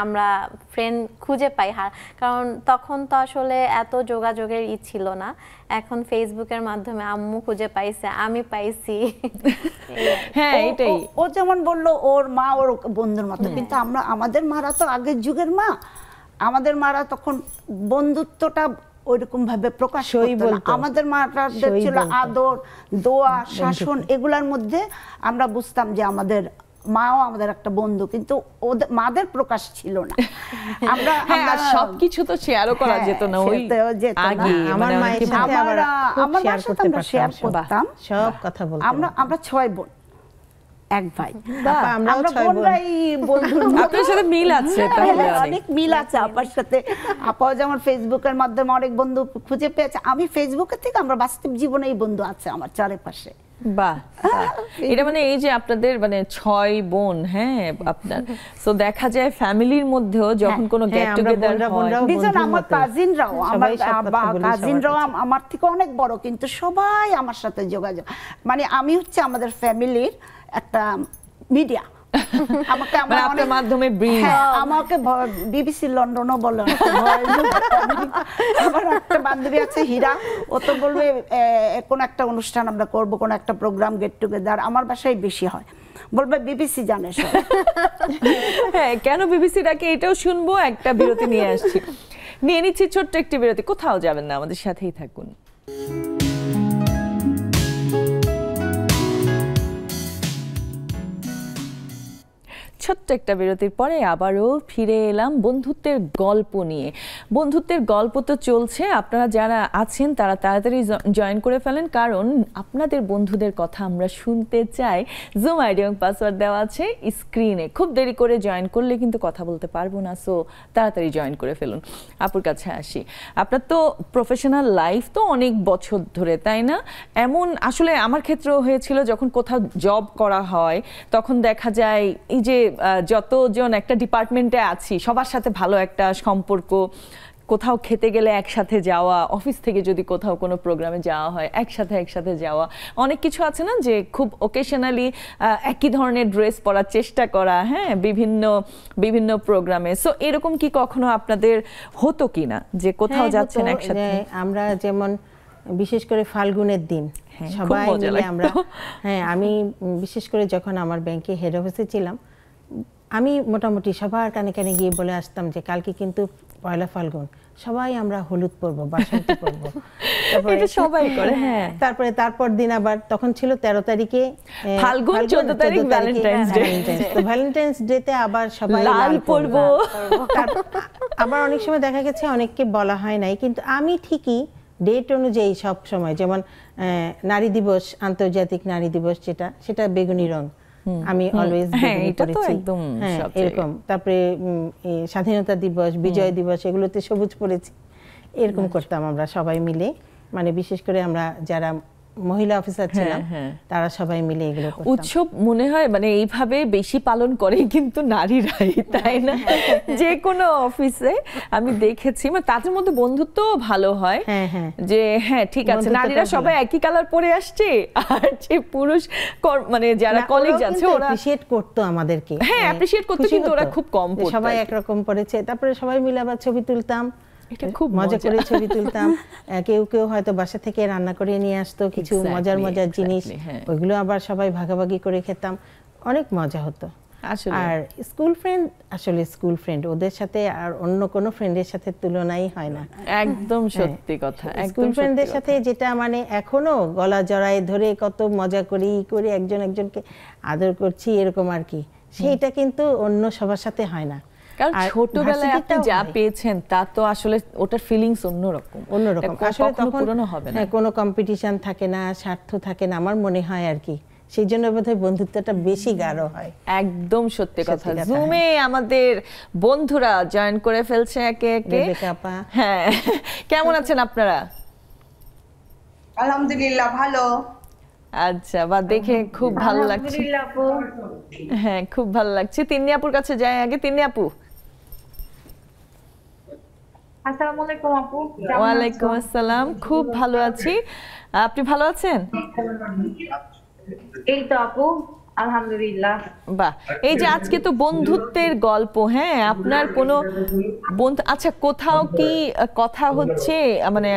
আমরা ফ্রেন্ড খুঁজে পাই, কারণ তখন তো আসলে এত যোগাযোগের ছিল না। এখন ফেসবুকের মাধ্যমে আম্মু খুঁজে পাইছে, আমি পাইছি। হ্যাঁ, এটাই। ও যেমন বললো ওর মা ওর বন্ধুর মতো, কিন্তু আমাদের মারা তো আগের যুগের মা, আমাদের মারা তখন বন্ধুত্বটা ওইরকম ভাবে প্রকাশ করতো না। আমাদের মারাদের ছিল আদর, দোয়া, শাসন, এগুলার মধ্যে আমরা বুঝতাম যে আমাদের মাও আমাদের একটা বন্ধু, কিন্তু ওদের মাদের প্রকাশ ছিল না। আমরা সবকিছু তো শেয়ারও করা যেত না ওই আগে। আমার মায়ের সাথে আমার মায়ের সাথে আমরা শেয়ার করতাম সব কথা বলতাম। আমরা 6 বোন, এক ভাই। আমরাও আমরা 6 বোন। বোনরাই বন্ধুর আপনার সাথে মিল আছে তাহলে অনেক মিল আছে আপার সাথে। আপাও যেমন ফেসবুকের মাধ্যমে অনেক বন্ধু খুঁজে পেয়েছে, আমি ফেসবুকের থেকে আমরা বাস্তব জীবনে এই বন্ধু আছে আমার চারপাশে। বাহ, এটা মানে এই যে আপনাদের মানে 6 বোন, হ্যাঁ আপনার, সো দেখা যায় ফ্যামিলির মধ্যেও যখন কোনো গেট টুগেদার হয়, বিজন আমার কাজিনরাও আমার থেকে অনেক বড়, কিন্তু সবাই আমার সাথে যোগাযোগ, মানে আমি হচ্ছে আমাদের ফ্যামিলির একটা মিডিয়া। আমাকে আপনার মাধ্যমে আমাকে বিবিসি লন্ডনও বলে। আমার একটা বান্ধবী আছে হীরা, ও তো বলবে কোন একটা অনুষ্ঠান আমরা করব, কোন একটা প্রোগ্রাম গেট টুগেদার, আমার বাসায় বেশি হয়, বলবে বিবিসি জানে সব। হ্যাঁ, কেন বিবিসি ডাকে এটাও শুনবো। একটা বিরতি নিয়ে আসছি, নিয়ে নিচ্ছি ছোট্ট একটি বিরতি। কোথাও যাবেন না, আমাদের সাথেই থাকুন। ছোট্ট একটা বিরতির পরে আবারও ফিরে এলাম বন্ধুত্বের গল্প নিয়ে। বন্ধুত্বের গল্প তো চলছে, আপনারা যারা আছেন তারা তাড়াতাড়ি জয়েন করে ফেলেন, কারণ আপনাদের বন্ধুদের কথা আমরা শুনতে চাই। জুম আইডি এবং পাসওয়ার্ড দেওয়া আছে স্ক্রিনে। খুব দেরি করে জয়েন করলে কিন্তু কথা বলতে পারবো না, সো তাড়াতাড়ি জয়েন করে ফেলুন। আপুর কাছে আসি, আপনার তো প্রফেশনাল লাইফ তো অনেক বছর ধরে, তাই না? এমন আসলে আমার ক্ষেত্রেও হয়েছিল, যখন কোথাও জব করা হয় তখন দেখা যায় এই যে যতজন একটা ডিপার্টমেন্টে আছি সবার সাথে ভালো একটা সম্পর্ক, কোথাও খেতে গেলে একসাথে যাওয়া, অফিস থেকে যদি কোথাও কোনো প্রোগ্রামে যাওয়া হয় একসাথে যাওয়া, অনেক কিছু আছে না যে খুব ওকেশনালি একই ধরনের ড্রেস পরার চেষ্টা করা, হ্যাঁ, বিভিন্ন প্রোগ্রামে। সো এরকম কি কখনো আপনাদের হতো কিনা যে কোথাও যাচ্ছেন একসাথে? আমরা যেমন বিশেষ করে ফাল্গুনের দিন সবাই মিলে আমরা, হ্যাঁ, আমি বিশেষ করে যখন আমার ব্যাংকে হেড অফিসে ছিলাম, আমি মোটামুটি সবার কানে কানে গিয়ে বলে আসতাম যে কালকে কিন্তু 1 ফাল্গুন, সবাই আমরা হলুদ পরবো, বাসন্তী পরবো। এটা সবাই করে, হ্যাঁ। তারপর দিন আবার তখন ছিল 13 তারিখে ফাল্গুন, 14 তারিখ ভ্যালেন্টাইন্স ডে। তো ভ্যালেন্টাইন্স ডে তে আবার সবাই লাল পরবো। আবার অনেক সময় দেখা গেছে অনেককে বলা হয় নাই, কিন্তু আমি ঠিকই ডেট অনুযায়ী সব সময়, যেমন নারী দিবস, আন্তর্জাতিক নারী দিবস যেটা, সেটা বেগুনি রং আমি অলওয়েজ পরেছি, এরকম। তারপরে স্বাধীনতা দিবস, বিজয় দিবস, এগুলোতে সবুজ পরেছি। এরকম করতাম আমরা সবাই মিলে, মানে বিশেষ করে আমরা যারা মহিলা অফিসার ছিলাম তারা সবাই মিলে এগুলো করতাম। উৎসব মনে হয় মানে এইভাবে বেশি পালন করে কিন্তু নারীরাই, তাই না? যে কোনো অফিসে আমি দেখেছি, মানে তাদের মধ্যে বন্ধুত্ব ভালো হয়, যে হ্যাঁ ঠিক আছে নারীরা সবাই একই কালার পরে আসছে, আর যে পুরুষ মানে যারা কলিগ আছে ওরা অ্যাপ্রিশিয়েট করতো আমাদেরকে, হ্যাঁ অ্যাপ্রিশিয়েট করতো, কিন্তু ওরা খুব কম পড়তো, সবাই একরকম পড়েছে। তারপরে সবাই মিলে আবার ছবি তুলতাম, এটা খুব মজা করে ছবি তুলতাম। কেউ হয়তো বাসা থেকে রান্না করে নিয়ে আসতো কিছু মজার জিনিস, ওইগুলো আবার সবাই ভাগাভাগি করে খেতাম, অনেক মজা হতো। আর স্কুল ফ্রেন্ড, আসলে স্কুল ফ্রেন্ড ওদের সাথে আর অন্য কোনো ফ্রেন্ডের সাথে তুলনাই হয় না। একদম সত্যি কথা। স্কুল ফ্রেন্ডদের সাথে যেটা মানে এখনো গলা জড়ায় ধরে কত মজা করি একজন একজনকে আদর করছি, এরকম আর কি, সেইটা কিন্তু অন্য সবার সাথে হয় না। কারণ ছোটবেলায় আপনি যা পেয়েছেন তা তো আসলে ওটার ফিলিংস অন্যরকম। আসলে তখন কোনো কম্পিটিশন থাকে না, স্বার্থ থাকে না, আমার মনে হয় আর কি, সেই জন্য বোধহয় বন্ধুত্বটা বেশি গাঢ় হয়। একদম সত্যি কথা। জুমে আমাদের বন্ধুরা জয়েন করে ফেলছে একে একে। হ্যাঁ, কেমন আছেন আপনারা? আলহামদুলিল্লাহ ভালো। আচ্ছা, বা দেখে খুব ভালো লাগছে। হ্যাঁ, খুব ভালো লাগছে। তিন্নি আপুর কাছে যাই আগে। তিন্নি আপু, আসসালামু আলাইকুম আপু। ওয়ালাইকুম আসসালাম। খুব ভালো আছি, আপনি ভালো আছেন? এই তো আপু আলহামদুলিল্লাহ। বাহ, এই যে আজকে তো বন্ধুত্বের গল্প, হ্যাঁ, আপনার কোনো বন্ধু, আচ্ছা কোথাও কি কথা হচ্ছে, মানে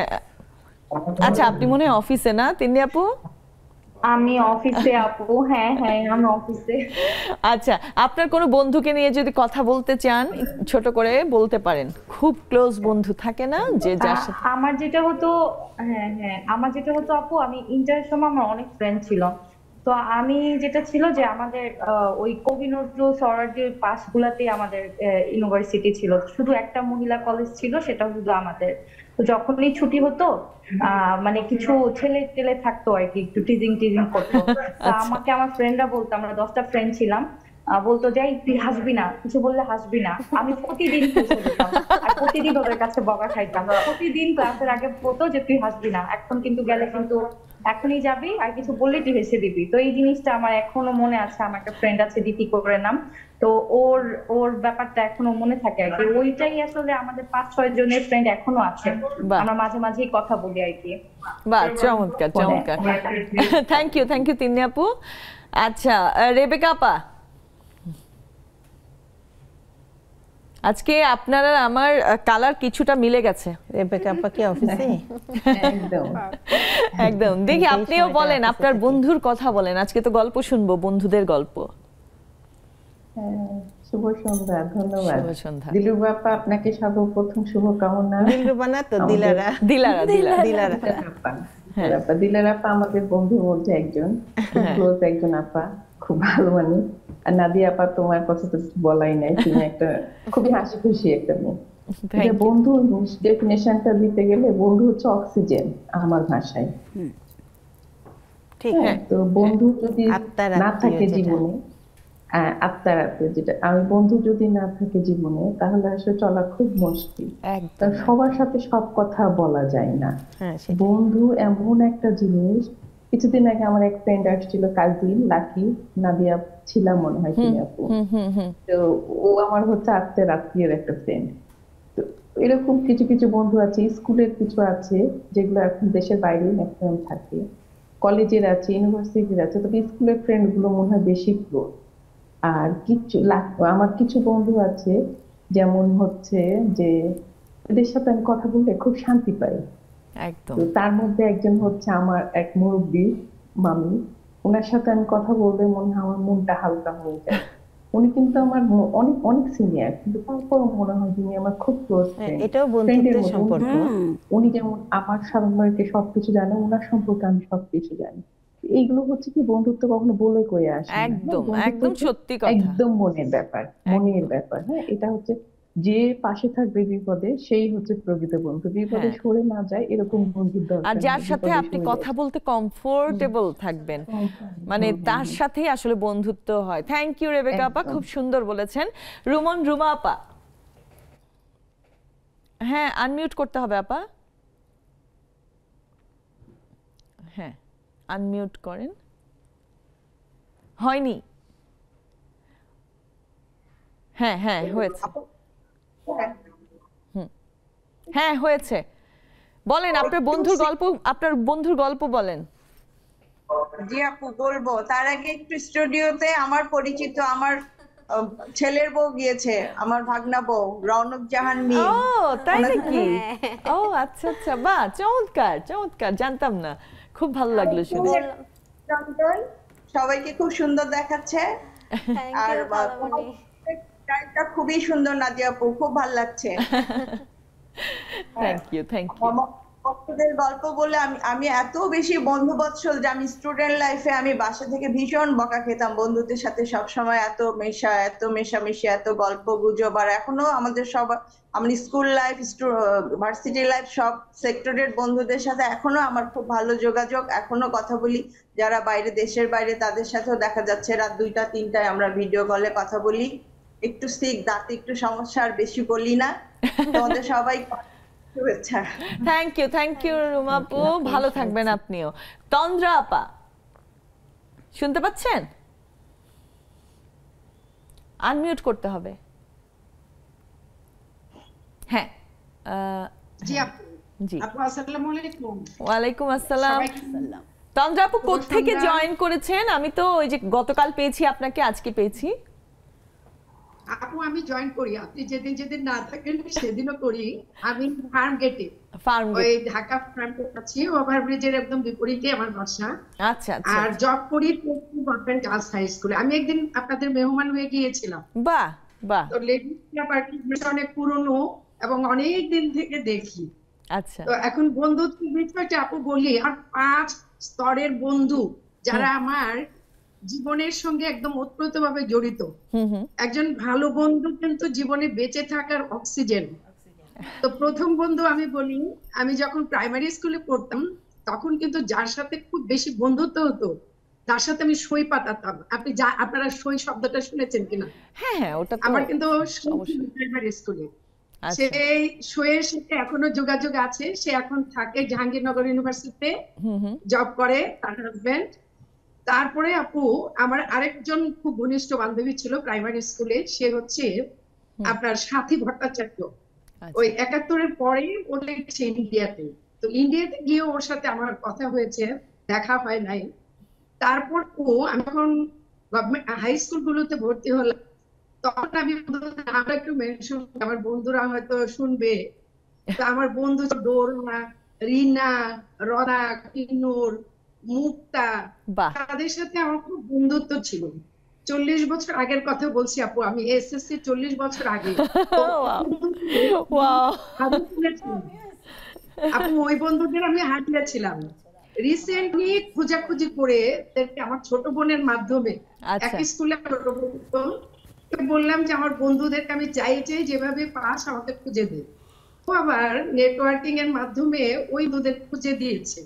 আচ্ছা আপনি মনে হয় অফিসে না তিন্নি আপু? আমি অফিসে আপু। হ্যাঁ আমি অফিসে। আচ্ছা, আপনার কোনো বন্ধুকে নিয়ে যদি কথা বলতে চান ছোট করে বলতে পারেন। খুব ক্লোজ বন্ধু থাকে না যে যার সাথে আমার যেটা হতো, আমার যেটা হতো আপু, আমি ইন্টারের সময় আমার অনেক ফ্রেন্ড ছিল, তো তো আমি যেটা ছিল যে আমাদের ওই কবি নজরুল সরার্দির পাশগুলাতে আমাদের ইউনিভার্সিটি ছিল, শুধু একটা মহিলা কলেজ ছিল, সেটা শুধু আমাদের। তো যখনই ছুটি হতো মানে কিছু ছেলে টেলে থাকতো আর কি, একটু টিজিং টিজিং করতো। তো আমাকে আমার ফ্রেন্ডরা বলতো, আমরা 10টা ফ্রেন্ড ছিলাম, বলতো যে তুই হাসবি না, কিছু বললে হাসবি না। আমি প্রতিদিন হেসে দিতাম আর প্রতিদিন ওদের কাছে বকা খাইতাম। প্রতিদিন ক্লাসের আগে বলতো যে তুই হাসবি না, এখন কিন্তু গেলে কিন্তু এখনই যাবি আর কিছু বললে তুই হেসে দিবি। তো এই জিনিসটা আমার এখনো মনে আছে। আমার একটা ফ্রেন্ড আছে দিতি করে নাম, তো ওর ওর ব্যাপারটা এখনো মনে থাকে আর কি। ওইটাই আসলে আমাদের 5-6 জনের ফ্রেন্ড এখনো আছে, আমরা মাঝে মাঝেই কথা বলি আর কি। বাহ, চমৎকার চমৎকার। থ্যাংক ইউ তিন্নি আপু। আচ্ছা রেবেকা আপা, আজকে আপনার আর আমার কালার কিছুটা মিলে গেছে। রেবেকা আপা কি অফিসে? একদম। দেখি আপনিও বলেন, আপনার বন্ধুর কথা বলেন। আজকে তো গল্প শুনবো, বন্ধুদের গল্প। শুভ সন্ধ্যা। ধন্যবাদ শুভ সন্ধ্যা। দিলরুবা আপা, আপনাকে সর্বপ্রথম শুভকামনা। দিলরুবা না তো, দিলারা। দিলারা আপা আমাদের বন্ধুর মধ্যে একজন, ক্লোজ একজন আপা, খুব ভালো মানুষ। আর নাদিয়া আপা, তোমার কথা তো বলাই নাই, তুমি একটা খুবই হাসি খুশি একটা মেয়ে। বন্ধু ডেফিনেশনটা দিতে গেলে বন্ধু হচ্ছে অক্সিজেন আমার ভাষায়। ঠিক। তো বন্ধু যদি না থাকে জীবনে, আত্মার আত্মীয় যেটা, আমি বন্ধু যদি না থাকে জীবনে, তাহলে আসলে চলা খুব মুশকিল। সবার সাথে সব কথা বলা যায় না। বন্ধু এমন একটা জিনিস। কিছুদিন আগে আমার এক ফ্রেন্ড আসছিল, কাজিন লাকি, নাদিয়া ছিলাম মনে হয় তুমি আপু। তো ও আমার হচ্ছে আত্মীয়ের একটা ফ্রেন্ড। তো এরকম কিছু কিছু বন্ধু আছে, স্কুলের কিছু আছে যেগুলো এখন দেশের বাইরে ম্যাক্সিমাম থাকে, কলেজের আছে, ইউনিভার্সিটির আছে। তবে স্কুলের ফ্রেন্ড গুলো মনে হয় বেশি ক্লোজ। আর আমার কিছু বন্ধু আছে যেমন হচ্ছে যে এদের সাথে আমি কথা বললে খুব শান্তি পাই। তো তার মধ্যে একজন হচ্ছে আমার এক মুরব্বী মামি, ওনার সাথে আমি কথা বললে মনে হয় আমার মনটা হালকা হয়ে যায়। উনি কিন্তু আমার অনেক অনেক সিনিয়র, কিন্তু তারপর মনে হয় তিনি আমার খুব ক্লোজ ফ্রেন্ড। এটাও বন্ধুত্বের সম্পর্ক। উনি যেমন আমার সম্পর্কে সবকিছু জানে, ওনার সম্পর্কে আমি সবকিছু জানি। এইগুলো হচ্ছে কি বন্ধুত্ব কখনো বলে কয়ে আসে না। একদম সত্যি কথা, একদম মনের ব্যাপার। হ্যাঁ, এটা হচ্ছে যে পাশে থাকবে বিপদে, সেই হচ্ছে প্রকৃত বন্ধু। বিপদে সরে না যায় এরকম বন্ধুর দরকার। আর যার সাথে আপনি কথা বলতে কমফোর্টেবল থাকবেন, মানে তার সাথেই আসলে বন্ধুত্ব হয়। থ্যাংক ইউ রেবেকা আপা, খুব সুন্দর বলেছেন। রুমা আপা, হ্যাঁ আনমিউট করতে হবে আপা। হ্যাঁ আনমিউট করেন। হয়নি? হ্যাঁ হয়েছে। হ্যাঁ হয়েছে। বলেন আপনার বন্ধুর গল্প বলেন। জি আপু, বলবো। তার আগে একটু স্টুডিওতে আমার পরিচিত আমার ছেলের বউ গিয়েছে, আমার ভাগনা বউ রৌনক জাহান মি। ও তাই নাকি? ও আচ্ছা, বাহ, চমৎকার, জানতাম না, খুব ভালো লাগলো শুনে। সবাইকে খুব সুন্দর দেখাচ্ছে। আর খুবই সুন্দর নাদিয়া আপু, খুব ভালো লাগছে। Thank you. ভক্তদের গল্প বলে আমি এত বেশি বন্ধু বৎসল যে আমি স্টুডেন্ট লাইফে আমি বাসা থেকে ভীষণ বকা খেতাম। বন্ধুদের সাথে সবসময় এত মেশামেশি, এত গল্প গুজব। আর এখনো আমাদের আমার স্কুল লাইফ, ভার্সিটি লাইফ, সব সেক্টরের বন্ধুদের সাথে এখনো আমার খুব ভালো যোগাযোগ। এখনো কথা বলি। যারা বাইরে, দেশের বাইরে, তাদের সাথেও দেখা যাচ্ছে রাত 2টা-3টায় আমরা ভিডিও কলে কথা বলি। একটু দাঁতে একটু সমস্যা, আর বেশি বলি না। তোমাদের সবাই থ্যাংক ইউ রুমা আপু, ভালো থাকবেন আপনিও। তন্দ্রা আপা, শুনতে পাচ্ছেন? আনমিউট করতে হবে। হ্যাঁ জি আপু। আসসালামু আলাইকুম। ওয়ালাইকুম আসসালাম। তন্দ্রা আপু কোত্থেকে জয়েন করেছেন? আমি তো ওই যে গতকাল পেয়েছি আপনাকে, আজকে পেয়েছি। আপু আমি জয়েন করি, আপনি যেদিন না থাকেন সেদিনও করি। আমি ফার্মগেটে, ওই ঢাকা ফার্মগেট আছি, ওভারব্রিজের একদম বিপরীতে আমার বাসা। আচ্ছা। আর জব করি গভর্নমেন্ট গার্লস হাই স্কুলে। আমি একদিন আপনাদের মেহমান হয়ে গিয়েছিলাম। বাহ। তো লেডিস অনেক পুরনো এবং অনেক দিন থেকে দেখি। আচ্ছা। তো এখন বন্ধুত্ব বিষয়টা আপু বলি, আর 5 স্তরের বন্ধু যারা আমার জীবনের সঙ্গে একদম ওতপ্রোতভাবে জড়িত। একজন ভালো বন্ধু কিন্তু জীবনে বেঁচে থাকার অক্সিজেন। তো প্রথম বন্ধু আমি বলি, আমি যখন প্রাইমারি স্কুলে পড়তাম তখন কিন্তু যার সাথে খুব বেশি বন্ধুত্ব হতো তার সাথে আমি সই পাতাতাম। আপনারা সই শব্দটা শুনেছেন কিনা? হ্যাঁ, ওটা তো আমার কিন্তু প্রাইমারি স্কুলে সেই সইয়ের সাথে এখনো যোগাযোগ আছে। সে এখন থাকে জাহাঙ্গীরনগর ইউনিভার্সিটিতে জব করে, তার হাজবেন্ড। তারপরে আপু আমার আরেকজন খুব ঘনিষ্ঠ বান্ধবী ছিল প্রাইমারি স্কুলে, সে হচ্ছে আপনার সাথী ভট্টাচার্য। ওই ৭১-এর পরে ও গেছে ইন্ডিয়াতে। তো ইন্ডিয়াতে গিয়ে ওর সাথে আমার কথা হয়েছে, দেখা হয় নাই। তারপর আমি যখন হাই স্কুল গুলোতে ভর্তি হলাম তখন আমি আমরা একটু মেনশন, আমার বন্ধুরা হয়তো শুনবে। তো আমার বন্ধু ডোরা, রিনা, রনা, কিন্নুর, মুক্তা, তাদের সাথে আমার খুব বন্ধুত্ব ছিল। 40 বছর আগের কথা বলছি আপু, আমি এসএসসি 40 বছর আগে। আপু ওই বন্ধুদের আমি হারিয়েছিলাম। রিসেন্টলি খোঁজাখুঁজি করে আমার ছোট বোনের মাধ্যমে একই স্কুলে বললাম যে আমার বন্ধুদেরকে আমি চাই যেভাবে পাস আমাকে খুঁজে দে। ও আবার নেটওয়ার্কিং এর মাধ্যমে ওই বন্ধুদের খুঁজে দিয়েছে।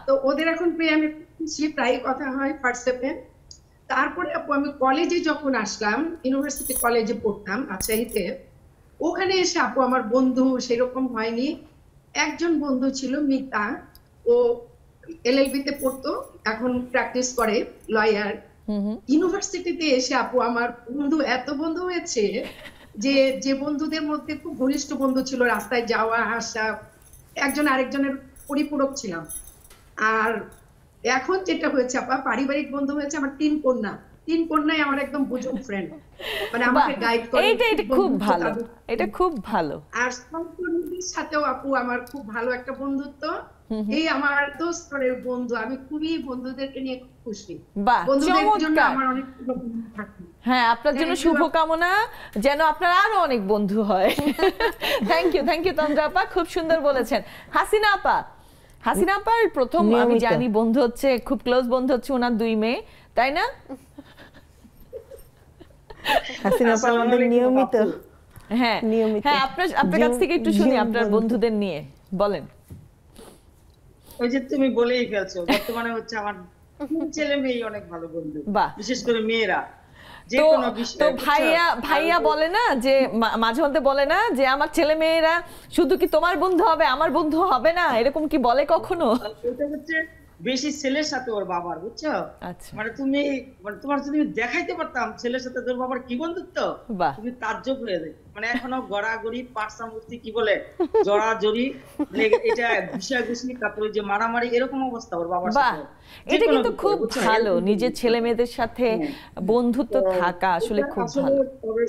তো ওদের এখন পেয়ে আমি খুশি, প্রায় কথা হয় হোয়াটসঅ্যাপে। তারপরে আপু আমি কলেজে যখন আসলাম, ইউনিভার্সিটি কলেজে পড়তাম রাজশাহীতে, ওখানে এসে আপু আমার বন্ধু সেরকম হয়নি। একজন বন্ধু ছিল মিতা, ও এলএলবি তে পড়তো, এখন প্র্যাকটিস করে, লয়ার। ইউনিভার্সিটিতে এসে আপু আমার বন্ধু এত বন্ধু হয়েছে যে বন্ধুদের মধ্যে খুব ঘনিষ্ঠ বন্ধু ছিল, রাস্তায় যাওয়া আসা, একজন আরেকজনের পরিপূরক ছিলাম। আর এখন যেটা হয়েছে আপা, পারিবারিক বন্ধু হয়েছে আমার 3 কন্যা। 3 কন্যাই আমার একদম বুঝুন ফ্রেন্ড, মানে আমাকে গাইড করে। এটা খুব ভালো, এটা খুব ভালো। আর সহকর্মীদের সাথেও আপু আমার খুব ভালো একটা বন্ধুত্ব। এই আমার দোস্তরের বন্ধু, আমি খুবই বন্ধুদেরকে নিয়ে খুব খুশি। বন্ধুদের জন্য আমার অনেক শুভকামনা থাকে। হ্যাঁ, আপনার জন্য শুভকামনা, যেন আপনার আরো অনেক বন্ধু হয়। থ্যাংক ইউ তন্দ্রা আপা, খুব সুন্দর বলেছেন। হাসিনা আপার প্রথম আমি জানি বন্ধু হচ্ছে, খুব ক্লোজ বন্ধু হচ্ছে ওনার 2 মেয়ে, তাই না? হাসিনা আপা আমাদের নিয়মিত। হ্যাঁ, আপনার কাছ থেকে একটু শুনি আপনার বন্ধুদের নিয়ে, বলেন। ওই যে তুমি বলেই ফেলছো, বর্তমানে হচ্ছে আমার ছেলে মেয়ে অনেক ভালো বন্ধু, বিশেষ করে মেয়েরা। তো ভাইয়া বলে না যে, মাঝে মধ্যে বলে না যে আমার ছেলে মেয়েরা শুধু কি তোমার বন্ধু হবে, আমার বন্ধু হবে না, এরকম কি বলে কখনো? এটা হচ্ছে বেশি ছেলের সাথে ওর বাবার, বুঝছো? মানে তোমার যদি দেখাইতে পারতাম ছেলের সাথে তোর বাবার কি বন্ধুত্ব, তুমি তাজ্জব হয়ে যাবে। মানে এখনো গড়াগড়ি, পার্সামূর্তি কি বলে, জড়াজড়ি, এটা ঘুষাঘুষি, তারপরে যে মারামারি, এরকম অবস্থা ওর বাবার সাথে। এটা কিন্তু খুব ভালো, নিজের ছেলে মেয়েদের সাথে বন্ধুত্ব থাকা আসলে খুব ভালো।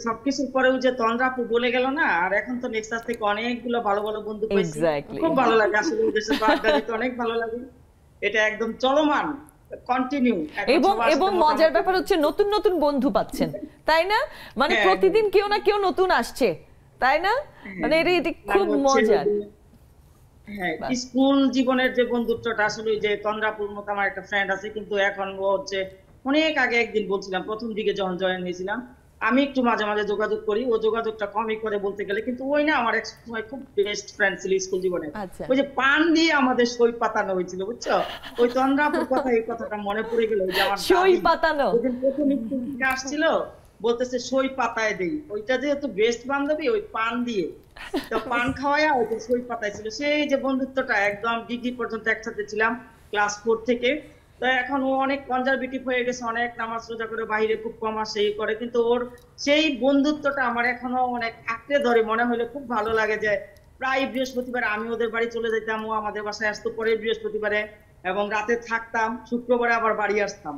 সবকিছুর পরেও যে তন্দ্রা আপু বলে গেল না, আর এখন তো নেক্সাস থেকে অনেকগুলো ভালো ভালো বন্ধু পেয়েছি, খুব ভালো লাগে আসলে। ওদের সাথে আড্ডা দিতে অনেক ভালো লাগে। এটা একদম চলমান, কন্টিনিউ। এবং মজার ব্যাপার হচ্ছে নতুন নতুন বন্ধু পাচ্ছেন, তাই না? মানে প্রতিদিন কেউ না কেউ নতুন আসছে, তাই না? মানে এটা খুব মজার। হ্যাঁ, স্কুল জীবনের যে বন্ধুত্বটা আসলে, যে তন্দ্রাপুর মতো আমার একটা ফ্রেন্ড আছে, কিন্তু এখন ও হচ্ছে অনেক আগে একদিন বলছিলাম, প্রথম দিকে যখন জয়েন হয়েছিলাম, আমি একটু মাঝে মাঝে যোগাযোগ করি, ও যোগাযোগটা কমই করে বলতে গেলে, কিন্তু ওই না আমার এক সময় খুব বেস্ট ফ্রেন্ড ছিল স্কুল জীবনে। ওই যে পান দিয়ে আমাদের সই পাতানো হয়েছিল, বুঝছো? ওই তন্দ্রাপুর কথা, এই কথাটা মনে পড়ে গেল যে আমার সই পাতানো প্রথম স্কুল আসছিল, বলতেছে সই পাতায় দেই। ওইটা যেহেতু বেস্ট বান্ধবী, ওই পান দিয়ে তো পান খাওয়ায়া ওই সই পাতাইছিল। সেই যে বন্ধুত্বটা, একদম ডিগ্রি পর্যন্ত একসাথে ছিলাম, ক্লাস 4 থেকে। তো এখন ও অনেক কনজারভেটিভ হয়ে গেছে, অনেক নামাজ রোজা করে, বাইরে খুব কম আসে, এই করে, কিন্তু ওর সেই বন্ধুত্বটা আমার এখনো অনেক আঁকড়ে ধরে। মনে হলে খুব ভালো লাগে যে প্রায় বৃহস্পতিবারে আমি ওদের বাড়ি চলে যেতাম, ও আমাদের বাসায় আসতো পরের বৃহস্পতিবারে, এবং রাতে থাকতাম, শুক্রবারে আবার বাড়ি আসতাম।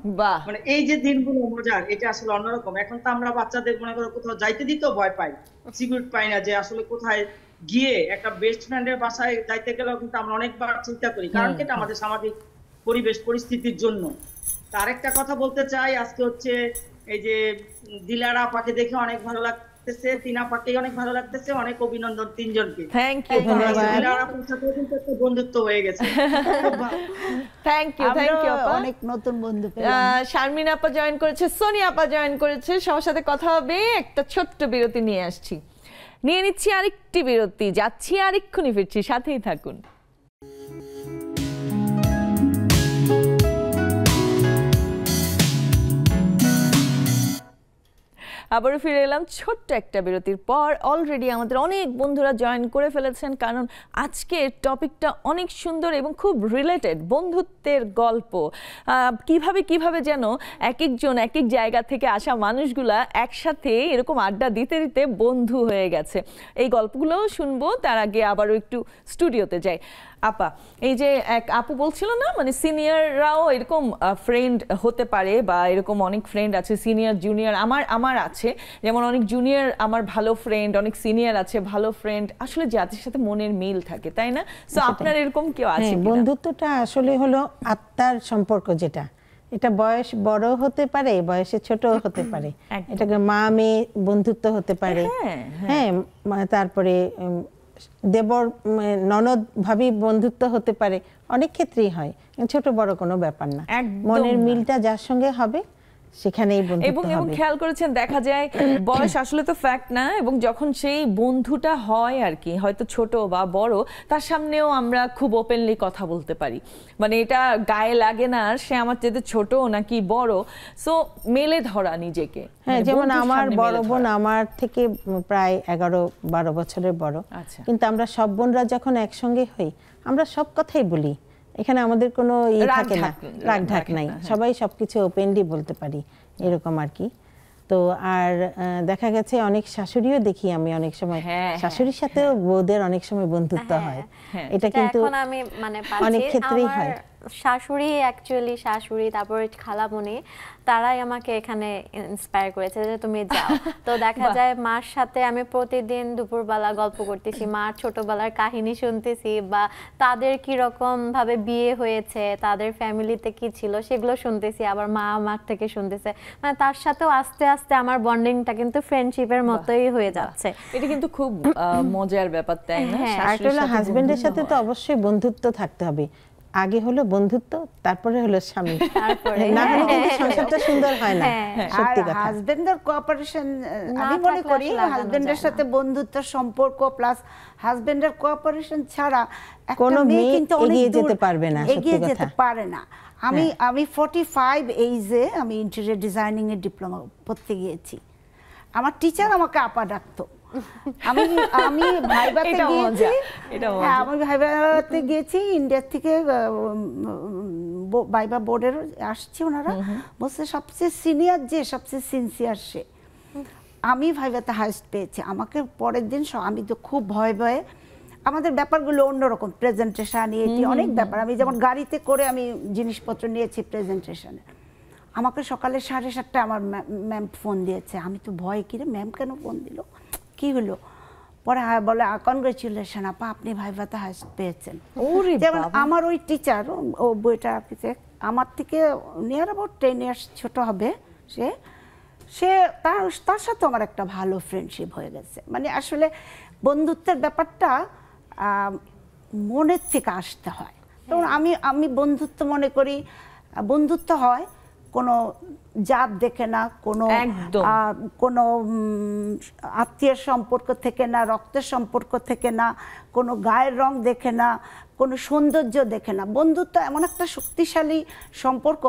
মানে এই যে দিনগুলো মজার, এটা আসলে অন্যরকম। এখন তো আমরা বাচ্চাদের মনে করো কোথাও যাইতে দিতেও ভয় পাই, সিকিউরিটি পাই না, যে আসলে কোথায় গিয়ে একটা বেস্ট ফ্রেন্ডের বাসায় যাইতে গেলেও কিন্তু আমরা অনেকবার চিন্তা করি, কারণ কি এটা আমাদের সামাজিক পরিবেশ পরিস্থিতির জন্য। আরেকটা কথা বলতে চাই, আজকে হচ্ছে এই যে দিলারা আপাকে দেখে অনেক ভালো লাগতেছে, তিনাপাকে অনেক ভালো লাগতেছে, অনেক অভিনন্দন তিনজনকে। থ্যাংক ইউ, বন্ধুত্ব হয়ে গেছে। থ্যাংক ইউ, থ্যাংক ইউ আপা। অনেক নতুন বন্ধু পেলাম। শারমিন আপা জয়েন করেছে, সোনিয়া আপা জয়েন করেছে, সবার সাথে কথা হবে। একটা ছোট্ট বিরতি নিয়ে আসছি, নিয়ে নিচ্ছি আরেকটি বিরতি, যাচ্ছি আরেকক্ষুনি ফিরছি, সাথেই থাকুন। আবারও ফিরে এলাম ছোট্ট একটা বিরতির পর। অলরেডি আমাদের অনেক বন্ধুরা জয়েন করে ফেলেছেন, কারণ আজকের টপিকটা অনেক সুন্দর এবং খুব রিলেটেড, বন্ধুত্বের গল্প। কিভাবে যেন এক একজন এক এক জায়গা থেকে আসা মানুষগুলা একসাথে এরকম আড্ডা দিতে দিতে বন্ধু হয়ে গেছে। এই গল্পগুলোও শুনবো, তার আগে আবারও একটু স্টুডিওতে যাই। আপা, এই যে এক আপু বলছিল না, মানে সিনিয়ররাও এরকম ফ্রেন্ড হতে পারে, বা এরকম অনেক ফ্রেন্ড আছে, সিনিয়র জুনিয়র। আমার আছে, যেমন অনেক জুনিয়র আমার ভালো ফ্রেন্ড, অনেক সিনিয়র আছে ভালো ফ্রেন্ড, আসলে যাদের সাথে মনের মিল থাকে, তাই না? সো আপনার এরকম কেউ আছে? বন্ধুত্বটা আসলে হলো আত্মার সম্পর্ক, যেটা এটা বয়স বড় হতে পারে, বয়সে ছোট হতে পারে, এটাকে মা মেয়ে বন্ধুত্ব হতে পারে, হ্যাঁ, তারপরে দেবর ননদ ভাবি বন্ধুত্ব হতে পারে, অনেক ক্ষেত্রেই হয়, ছোট বড় কোনো ব্যাপার না, মনের মিলটা যার সঙ্গে হবে সেখানেই বন্ধুত্ব হবে। এবং খেয়াল করেছেন, দেখা যায় বয়স আসলে তো ফ্যাক্ট না, এবং যখন সেই বন্ধুটা হয় আর কি, হয়তো ছোট বা বড়, তার সামনেও আমরা খুব ওপেনলি কথা বলতে পারি, মানে এটা গায়ে লাগে না সে আমার চেয়ে ছোট নাকি বড়। সো মেলে ধরা নিজেকে। হ্যাঁ, যেমন আমার বড় বোন আমার থেকে প্রায় 11-12 বছরের বড়, কিন্তু আমরা সব বোনরা যখন একসঙ্গে হই আমরা সব কথাই বলি, এখানে আমাদের কোনো থাকে না, রাগ ঢাক নাই, সবাই সবকিছু ওপেনলি বলতে পারি, এরকম আর কি। তো আর দেখা গেছে অনেক শাশুড়িও দেখি আমি অনেক সময়, শাশুড়ির সাথেও বউদের অনেক সময় বন্ধুত্ব হয়, এটা কিন্তু এখন আমি মানে অনেক ক্ষেত্রেই হয়। শাশুড়ি, অ্যাকচুয়ালি শাশুড়ি, তারপরে খালামণি, তারাই আমাকে এখানে ইন্সপায়ার করেছে যে তুমি যাও। তো দেখা যায় মার সাথে আমি প্রতিদিন দুপুরবেলা গল্প করতেছি, মার ছোটবেলার কাহিনী শুনতেছি, বা তাদের কি রকম ভাবে বিয়ে হয়েছে, তাদের ফ্যামিলিতে কি ছিল সেগুলো শুনতেছি, আবার মা আমার থেকে শুনতেছে, মানে তার সাথেও আস্তে আস্তে আমার বন্ডিংটা কিন্তু ফ্রেন্ডশিপের মতোই হয়ে যাচ্ছে। এটা কিন্তু খুব মজার ব্যাপার, তাই না? আর হাজবেন্ডের সাথে তো অবশ্যই বন্ধুত্ব থাকতে হবে, আগে হলো বন্ধুত্ব, তারপরে হলো স্বামী, না হলে কিন্তু সংসারটা সুন্দর হয় না। সত্যি কথা, হাজবেন্ডের কোঅপারেশন, আমি মনে করি হাজবেন্ডের সাথে বন্ধুত্বের সম্পর্ক প্লাস হাজবেন্ডের কোঅপারেশন ছাড়া কোনো মেয়ে কিন্তু এগিয়ে যেতে পারবে না, এগিয়ে যেতে পারে না। আমি 45 এইজে আমি ইন্টেরিয়র ডিজাইনিং এর ডিপ্লোমা পড়তে গিয়েছি, আমার টিচার আমাকে আপা ডাকতো। আমি ভাইভাতে গিয়েছি, আমি ভাইভাতে গিয়েছি, ইন্ডিয়া থেকে ভাইভা বোর্ডের আসছে, ওনারা বলছে সবচেয়ে সিনিয়র যে সবচেয়ে সিনসিয়ার সে। আমি ভাইভাতে হাইস্ট পেয়েছি। আমাকে পরের দিন আমি তো খুব ভয়ে ভয়ে, আমাদের ব্যাপারগুলো অন্যরকম, প্রেজেন্টেশন এটি অনেক ব্যাপার, আমি যেমন গাড়িতে করে আমি জিনিসপত্র নিয়েছি প্রেজেন্টেশনে, আমাকে সকালে 7:30 আমার ম্যাম ফোন দিয়েছে, আমি তো ভয়, কিরে ম্যাম কেন ফোন দিল, কি হলো? পরে বলে কনগ্রেচুলেশন আপা, আপনি ভাইভাতে হাইস্ট পেয়েছেন। যেমন আমার ওই টিচার, ও বইটা আর্কিটেক্ট, আমার থেকে নিয়ার অ্যাবাউট 10 ইয়ার্স ছোট হবে, সে তার সাথে আমার একটা ভালো ফ্রেন্ডশিপ হয়ে গেছে। মানে আসলে বন্ধুত্বের ব্যাপারটা মনের থেকে আসতে হয়। যেমন আমি বন্ধুত্ব মনে করি, বন্ধুত্ব হয় কোনো জাত দেখে না, কোনো আত্মীয়ের সম্পর্ক থেকে না, রক্তের সম্পর্ক থেকে না, কোনো গায়ের রং দেখে না, কোনো সৌন্দর্য দেখে না। বন্ধুত্ব এমন একটা শক্তিশালী সম্পর্ক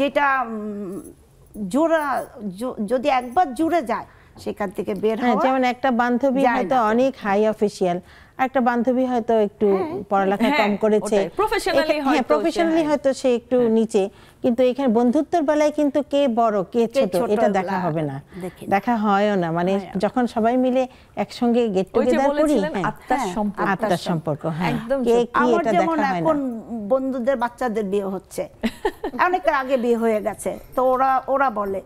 যেটা যদি একবার জুড়ে যায় সেখান থেকে বের হওয়া। যেমন একটা বান্ধবী হয়তো অনেক হাই অফিসিয়াল, একটা বান্ধবী হয়তো একটু পড়ালেখা কম করেছে, প্রফেশনালি হয়তো সে একটু নিচে, কিন্তু এখানে বন্ধুত্বের বেলায় কিন্তু কে বড় কে ছোট এটা দেখা হবে না, দেখা হয়ও না। মানে যখন সবাই মিলে একসঙ্গে গেট টুগেদার করি, আত্মার সম্পর্ক, আমার যেমন এখন বন্ধুদের বাচ্চাদের বিয়ে হচ্ছে, অনেক আগে বিয়ে হয়ে গেছে, তো ওরা বলে,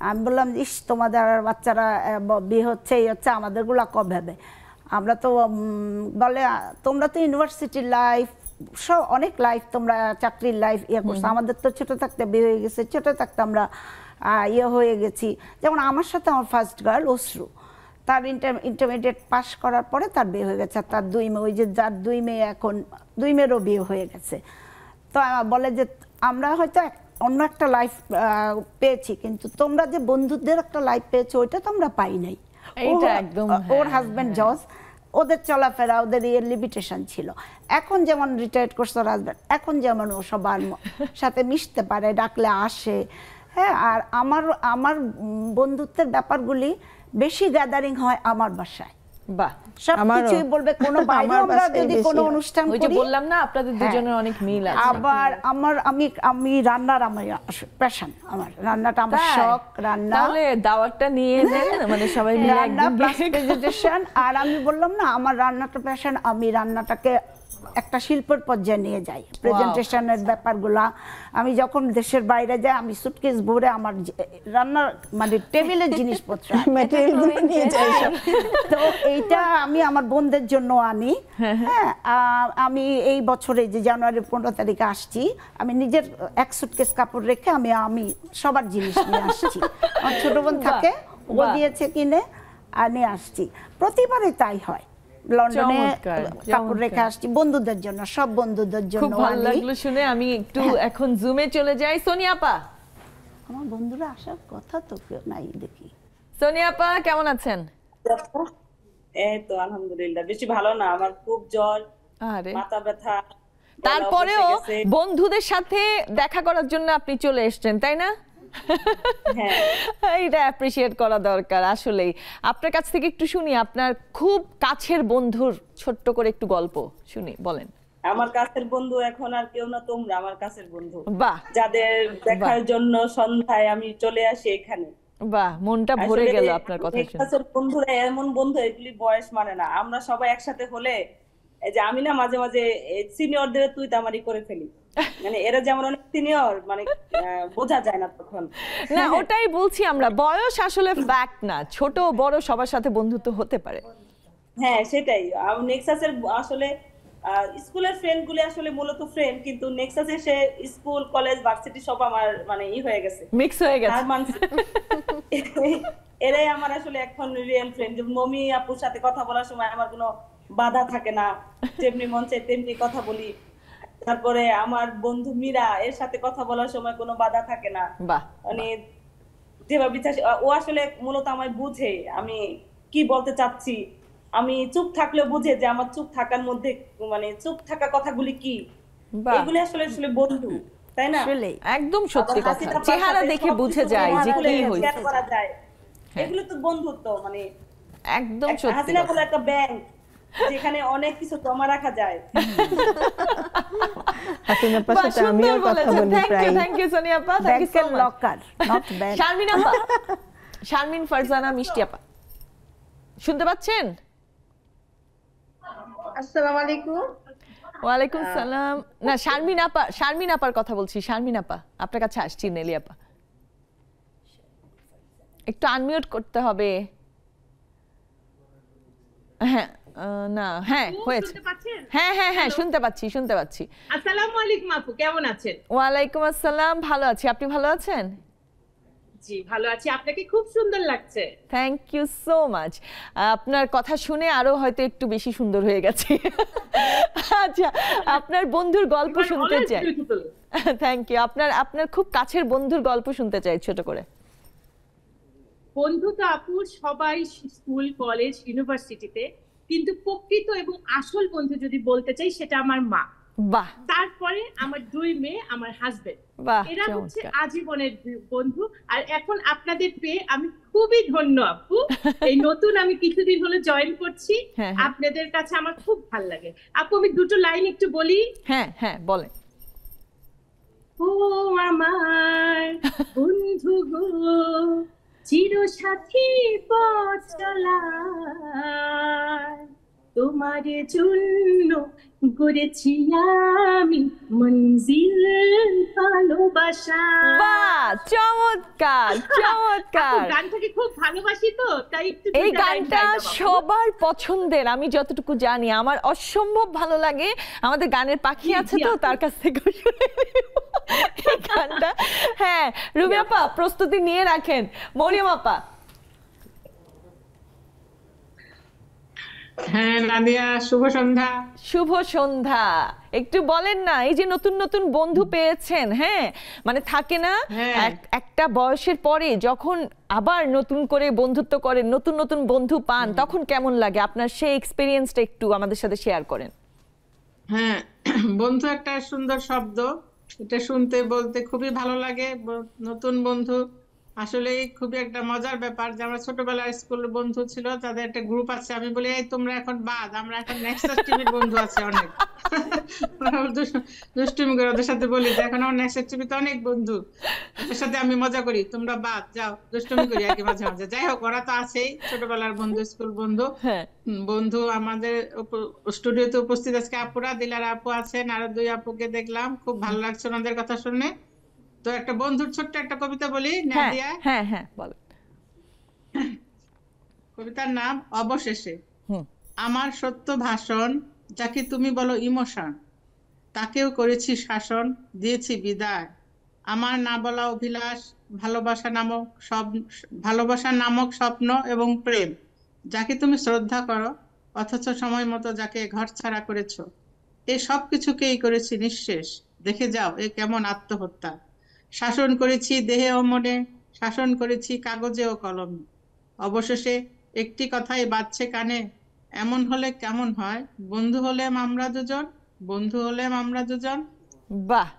আমি বললাম ইস তোমাদের বাচ্চারা বিয়ে হচ্ছে, এই হচ্ছে, আমাদেরগুলা কবে হবে? আমরা তো বলে তোমরা তো ইউনিভার্সিটির লাইফ সব অনেক লাইফ, তোমরা চাকরির লাইফ ইয়ে করছো, আমাদের তো ছোট থাকতে বিয়ে হয়ে গেছে, ছোট থাকতে আমরা ইয়ে হয়ে গেছি। যেমন আমার সাথে আমার ফার্স্ট গার্ল অশ্রু, তার ইন্টারমিডিয়েট পাস করার পরে তার বিয়ে হয়ে গেছে। তার 2 মেয়ে, ওই যে যার 2 মেয়ে, এখন 2 মেয়েরও বিয়ে হয়ে গেছে। তো বলে যে আমরা হয়তো অন্য একটা লাইফ পেয়েছি, কিন্তু তোমরা যে বন্ধুদের একটা লাইফ পেয়েছো ওইটা তো আমরা পাই নাই। ওর হাজব্যান্ড জজ, ওদের চলাফেরা, ওদের লিমিটেশন ছিল। এখন যেমন রিটায়ার্ড করছে ওর হাজব্যান্ড, এখন যেমন ও সবার সাথে মিশতে পারে, ডাকলে আসে। হ্যাঁ, আর আমার বন্ধুত্বের ব্যাপারগুলি বেশি গ্যাদারিং হয় আমার বাসায়। বাহ, সবকিছুই বলবে, কোনো বাইরে আমরা যদি কোনো অনুষ্ঠান করি, ওই যে বললাম না আপনাদের দুজনের অনেক মিল আছে। আবার আমি রান্নার আমার প্যাশন, আমার রান্নাটা আমার শখ, রান্না। তাহলে দাওয়াতটা নিয়ে দেন, মানে সবাই মিলে একদিন প্রেজেন্টেশন। আর আমি বললাম না আমার রান্নাটা প্যাশন, আমি রান্নাটাকে একটা শিল্পের পর্যায়ে নিয়ে যাই, প্রেজেন্টেশনের ব্যাপারগুলা। আমি যখন দেশের বাইরে যাই, আমি সুটকেস ভরে আমার রান্নার মানে টেবিলের জিনিসপত্র নিয়ে যাই। তো এইটা আমি আমার বোনদের জন্য আনি। হ্যাঁ, আমি এই বছরে যে জানুয়ারি 15 তারিখে আসছি, আমি নিজের এক সুটকেস কাপড় রেখে আমি সবার জিনিস নিয়ে আসছি। আমার ছোট বোন থাকে, ও দিয়েছে কিনে আর নিয়ে আসছি। প্রতিবারই তাই হয়, লন্ডনে কাপড় রেখে আসছি বন্ধুদের জন্য, সব বন্ধুদের জন্য। খুব ভালো লাগলো শুনে। আমি একটু এখন জুমে চলে যাই। সোনিয়া আপা, আমার বন্ধুরা আসার কথা তো নাই দেখি। সোনিয়া আপা কেমন আছেন? এই তো আলহামদুলিল্লাহ, বেশি ভালো না, আমার খুব জ্বর, মাথা ব্যথা। তারপরেও বন্ধুদের সাথে দেখা করার জন্য আপনি চলে এসেছেন, তাই না? এটা অ্যাপ্রিশিয়েট করা দরকার আসলেই। আপনার কাছ থেকে একটু শুনি, আপনার খুব কাছের বন্ধুর ছোট্ট করে একটু গল্প শুনি, বলেন। আমার কাছের বন্ধু এখন আর কেউ না, তোমরা আমার কাছের বন্ধু। বাহ, যাদের দেখার জন্য সন্ধ্যায় আমি চলে আসি এখানে। বাহ, মনটা ভরে গেল আপনার কথা শুনে। কাছের বন্ধুরা এমন বন্ধু, এগুলি বয়স মানে না। আমরা সবাই একসাথে হলে, এই যে আমি না মাঝে মাঝে সিনিয়রদের তুই তামারি করে ফেলি, মানে এরা যেমন অনেক সিনিয়র, মানে বোঝা যায় না তখন। না, ওটাই বলছি আমরা, বয়স আসলে ফ্যাক্ট না, ছোট বড় সবার সাথে বন্ধুত্ব হতে পারে। হ্যাঁ, সেটাই। নেক্সাসের আসলে স্কুলের ফ্রেন্ড গুলি আসলে মূলত ফ্রেন্ড, কিন্তু নেক্সাসে সে স্কুল কলেজ ভার্সিটি সব আমার মানে হয়ে গেছে, মিক্স হয়ে গেছে। এরাই আমার আসলে এখন রিয়েল ফ্রেন্ড। মমি আপুর সাথে কথা বলার সময় আমার কোনো বাধা থাকে না, যেমনি মন চাই তেমনি কথা বলি। তারপরে আমার বন্ধু মীরা, এর সাথে কথা বলার সময় কোনো বাধা থাকে না। মানে যেভাবে ও আসলে মূলত আমায় বুঝে আমি কি বলতে চাচ্ছি। আমি চুপ থাকলেও বুঝে যে আমার চুপ থাকার মধ্যে মানে চুপ থাকা কথাগুলি কি, এগুলি আসলে আসলে বন্ধু, তাই না? একদম সত্যি কথা, চেহারা দেখে বুঝে যায় যে কি হইছে, করা যায়, এগুলো তো বন্ধুত্ব। মানে একদম সত্যি। হাসিনা বলে একটা ব্যাংক যেখানে অনেক কিছু জমা রাখা যায়। হাসিনা পাশে আমিও কথা বলি প্রায়। থ্যাংক ইউ সোনিয়া আপা, thank you so much. Locker not bank. Sharmin আপা, শারমিন ফারজানা মিষ্টি আপা, শুনতে পাচ্ছেন? আসসালামু আলাইকুম। ওয়ালাইকুম সালাম। না, শারমিন আপার কথা বলছি। শারমিন আপা, আপনার কাছে আসছি। নেলি আপা, একটু আনমিউট করতে হবে। হ্যাঁ, না, হ্যাঁ হয়েছে। হ্যাঁ হ্যাঁ হ্যাঁ, শুনতে পাচ্ছি। আসসালামু আলাইকুম আপু, কেমন আছেন? ওয়ালাইকুম আসসালাম, ভালো আছি। আপনি ভালো আছেন? জি ভালো আছি, আপনাকে খুব সুন্দর লাগছে। Thank you so much. আপনার কথা শুনে আরো হয়তো একটু বেশি সুন্দর হয়ে গেছে। আচ্ছা, আপনার বন্ধুর গল্প শুনতে চাই। Thank you. আপনার খুব কাছের বন্ধুর গল্প শুনতে চাই ছোট করে। বন্ধু তো আপু সবাই স্কুল কলেজ ইউনিভার্সিটিতে, কিন্তু প্রকৃত এবং আসল বন্ধু যদি বলতে চাই সেটা আমার মা। বাহ। তারপরে আমার 2 মেয়ে, আমার হাজবেন্ড, এরা হচ্ছে আজীবনের বন্ধু। আর এখন আপনাদের পেয়ে আমি খুবই ধন্য আপু। এই নতুন আমি কিছুদিন হলো জয়েন করছি, আপনাদের কাছে আমার খুব ভালো লাগে। আপু আমি 2টো লাইন একটু বলি। হ্যাঁ হ্যাঁ, বলেন। ও আমার বন্ধু গো, চিরসাথী পথ চলা, তোমার জন্য গড়েছি আমি মঞ্জিল ভালোবাসা। বাহ, চমৎকার চমৎকার। গানটাকে খুব ভালোবাসি তো, তাই একটু এই গানটা সবার পছন্দের, আমি যতটুকু জানি। আমার অসম্ভব ভালো লাগে। আমাদের গানের পাখি আছে তো, তার কাছ থেকে এই গানটা। হ্যাঁ, রুবি আপা প্রস্তুতি নিয়ে রাখেন। মরিয়ম আপা, হ্যাঁ নাদিয়া, শুভ সন্ধ্যা। শুভ সন্ধ্যা। একটু বলেন না, এই যে নতুন নতুন বন্ধু পেয়েছেন, হ্যাঁ মানে থাকে না একটা বয়সের পরে যখন আবার নতুন করে বন্ধুত্ব করেন, নতুন নতুন বন্ধু পান, তখন কেমন লাগে? আপনার সেই এক্সপেরিয়েন্সটা একটু আমাদের সাথে শেয়ার করেন। হ্যাঁ, বন্ধু একটা সুন্দর শব্দ, এটা শুনতে বলতে খুবই ভালো লাগে। নতুন বন্ধু আসলেই খুবই একটা মজার ব্যাপার। যে আমরা ছোটবেলার স্কুল বন্ধু ছিল, তাদের একটা গ্রুপ আছে, আমি বলি এই তোমরা এখন বাদ, আমরা এখন নেক্সাস টিভির বন্ধু আছে অনেক। দুষ্টুমি করে ওদের সাথে বলি যে এখন আমার নেক্সাস টিভিতে অনেক বন্ধু, ওদের সাথে আমি মজা করি, তোমরা বাদ যাও, দুষ্টুমি করি আর কি মাঝে মাঝে। যাই হোক, ওরা তো আছেই ছোটবেলার বন্ধু, স্কুল বন্ধু। বন্ধু আমাদের স্টুডিওতে উপস্থিত আজকে আপুরা, দিলার আপু আছেন, আরো 2 আপুকে দেখলাম, খুব ভালো লাগছে ওনাদের কথা শুনে। তো একটা বন্ধুর ছোট্ট একটা কবিতা বলি নাদিয়া। হ্যাঁ হ্যাঁ বলেন। কবিতার নাম অবশেষে। আমার সত্য ভাষণ, যাকে তুমি বলো ইমোশন, তাকেও করেছি শাসন, দিয়েছি বিদায়। আমার না বলা অভিলাষ, ভালোবাসা নামক স্বপ্ন এবং প্রেম, যাকে তুমি শ্রদ্ধা করো অথচ সময় মতো যাকে ঘর ছাড়া করেছো। এই সব কিছুকেই করেছি নিঃশেষ, দেখে যাও এ কেমন আত্মহত্যা। শাসন করেছি দেহে ও মনে, শাসন করেছি কাগজে ও কলমে। অবশেষে একটি কথাই বাজছে কানে, এমন হলে কেমন হয়, বন্ধু হলেম আমরা দুজন, বন্ধু হলেম আমরা দুজন। বাহ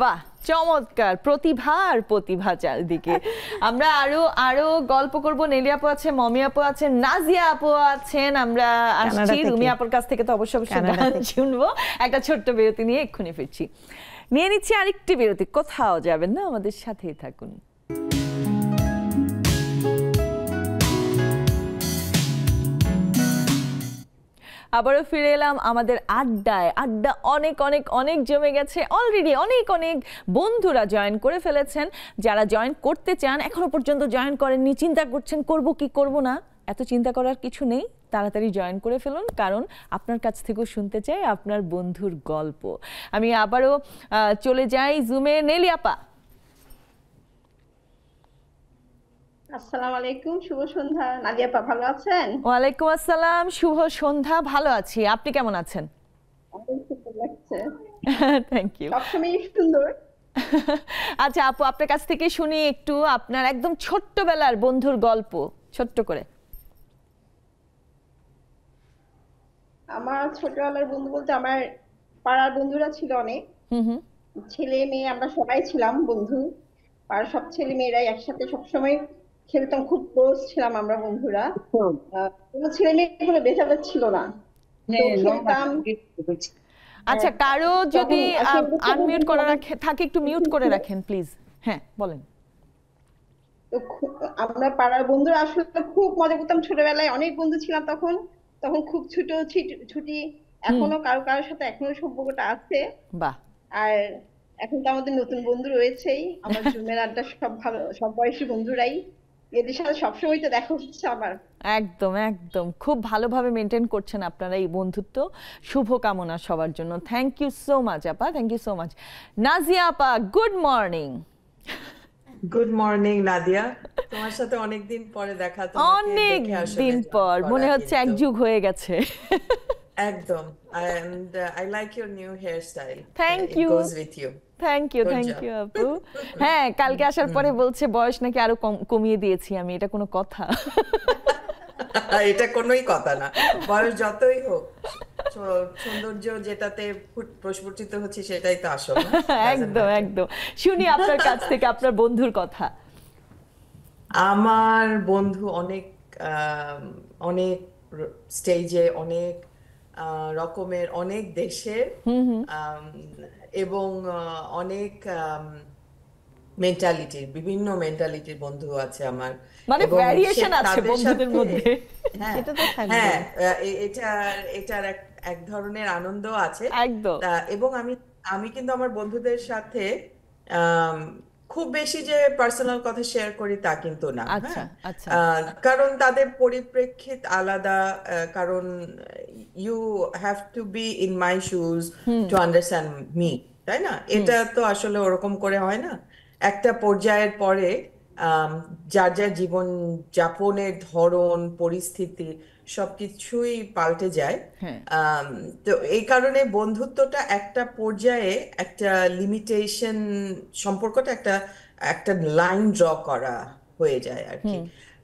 বাহ, চমৎকার। প্রতিভার প্রতিভা চারদিকে। আমরা আরো আরো গল্প করব। নেলি আপু আছে, মমি আপু আছেন, নাজিয়া আপু আছেন। আমরা আসছি রুমি আপুর কাছ থেকে, তো অবশ্যই গান শুনবো। একটা ছোট্ট বিরতি নিয়ে এক্ষুনি ফিরছি। নিয়ে নিচ্ছি আরেকটি বিরতি, কোথাও যাবেন না, আমাদের সাথেই থাকুন। আবারও ফিরে এলাম আমাদের আড্ডায়। আড্ডা অনেক অনেক অনেক জমে গেছে অলরেডি। অনেক অনেক বন্ধুরা জয়েন করে ফেলেছেন। যারা জয়েন করতে চান, এখনো পর্যন্ত জয়েন করেননি, চিন্তা করছেন করব কি করব না, এত চিন্তা করার কিছু নেই, তাড়াতাড়ি জয়েন করে ফেলুন, কারণ আপনার কাছ থেকেও শুনতে চাই আপনার বন্ধুর গল্প। আমি আবারও চলে যাই জুমে। নেলি আপা, আসসালামু আলাইকুম, শুভ সন্ধ্যা। নাদিয়া আপা ভালো আছেন? ওয়ালাইকুম আসসালাম, শুভ সন্ধ্যা। ভালো আছি, আপনি কেমন আছেন? অনেক সুন্দর লাগছে। Thank you. সবসময় সুন্দর। আচ্ছা আপু, আপনার কাছ থেকে শুনি একটু আপনার একদম ছোট্টবেলার বন্ধুর গল্প, ছোট্ট করে। আমার ছোটবেলার বন্ধু বলতে আমার পাড়ার বন্ধুরা ছিল অনেক, ছেলে মেয়ে আমরা সবাই ছিলাম বন্ধু। পাড়ার সব ছেলে মেয়েরাই একসাথে সবসময় খেলতাম, খুব ক্লোজ ছিলাম আমরা বন্ধুরা। কোনো ছেলে মেয়ে কোনো ভেদাভেদ ছিল না, খেলতাম। আচ্ছা, কারো যদি আনমিউট করা থাকে একটু মিউট করে রাখেন প্লিজ। হ্যাঁ বলেন। আমরা পাড়ার বন্ধুরা আসলে খুব মজা করতাম ছোটবেলায়, অনেক বন্ধু ছিলাম তখন। তখন খুব ছুটি, এখনো কারো কারোর সাথে এখনো সম্পর্কটা আছে। বাহ। আর এখন তো আমাদের নতুন বন্ধু রয়েছেই, আমার জুমের আড্ডা সব ভালো, সব বয়সী বন্ধুরাই, এদের সাথে সবসময় তো দেখা হচ্ছে আমার। একদম একদম, খুব ভালোভাবে মেনটেন করছেন আপনারা এই বন্ধুত্ব। শুভকামনা সবার জন্য। থ্যাংক ইউ সো মাচ আপা, thank you so much. Nazia আপা, good morning. Good morning Nadia, তোমার সাথে অনেকদিন পরে দেখা। অনেক দিন পর, মনে হচ্ছে এক যুগ হয়ে গেছে। একদম। and I like your new hairstyle. Thank you. It goes with you. Thank you আপু। হ্যাঁ, কালকে আসার পরে বলছে বয়স নাকি আরো কমিয়ে দিয়েছি আমি, এটা কোনো কথা? এটা কোনোই কথা না, বয়স যতই হোক সৌন্দর্য যেটাতে প্রস্ফুটিত হচ্ছে সেটাই তো আসল। একদম একদম। শুনি আপনার কাছ থেকে আপনার বন্ধুর কথা। আমার বন্ধু অনেক অনেক স্টেজে, অনেক রকমের, অনেক দেশের এবং অনেক মেন্টালিটির, বিভিন্ন মেন্টালিটির বন্ধু আছে আমার। মানে ভ্যারিয়েশন আছে বন্ধুদের মধ্যে। হ্যাঁ, এটার এক ধরনের আনন্দ আছে একদম। এবং আমি কিন্তু আমার বন্ধুদের সাথে খুব বেশি যে পার্সোনাল কথা শেয়ার করি তা কিন্তু না। কারণ তাদের পরিপ্রেক্ষিত আলাদা, কারণ you have to be in my shoes to understand me, তাই না? এটা তো আসলে ওরকম করে হয় না। একটা পর্যায়ের পরে যার যার জীবন যাপনের ধরন পরিস্থিতি সবকিছুই পাল্টে যায়। তো এই কারণে বন্ধুত্বটা একটা পর্যায়ে একটা লিমিটেশন, সম্পর্কটা একটা লাইন ড্র করা হয়ে যায় আর কি।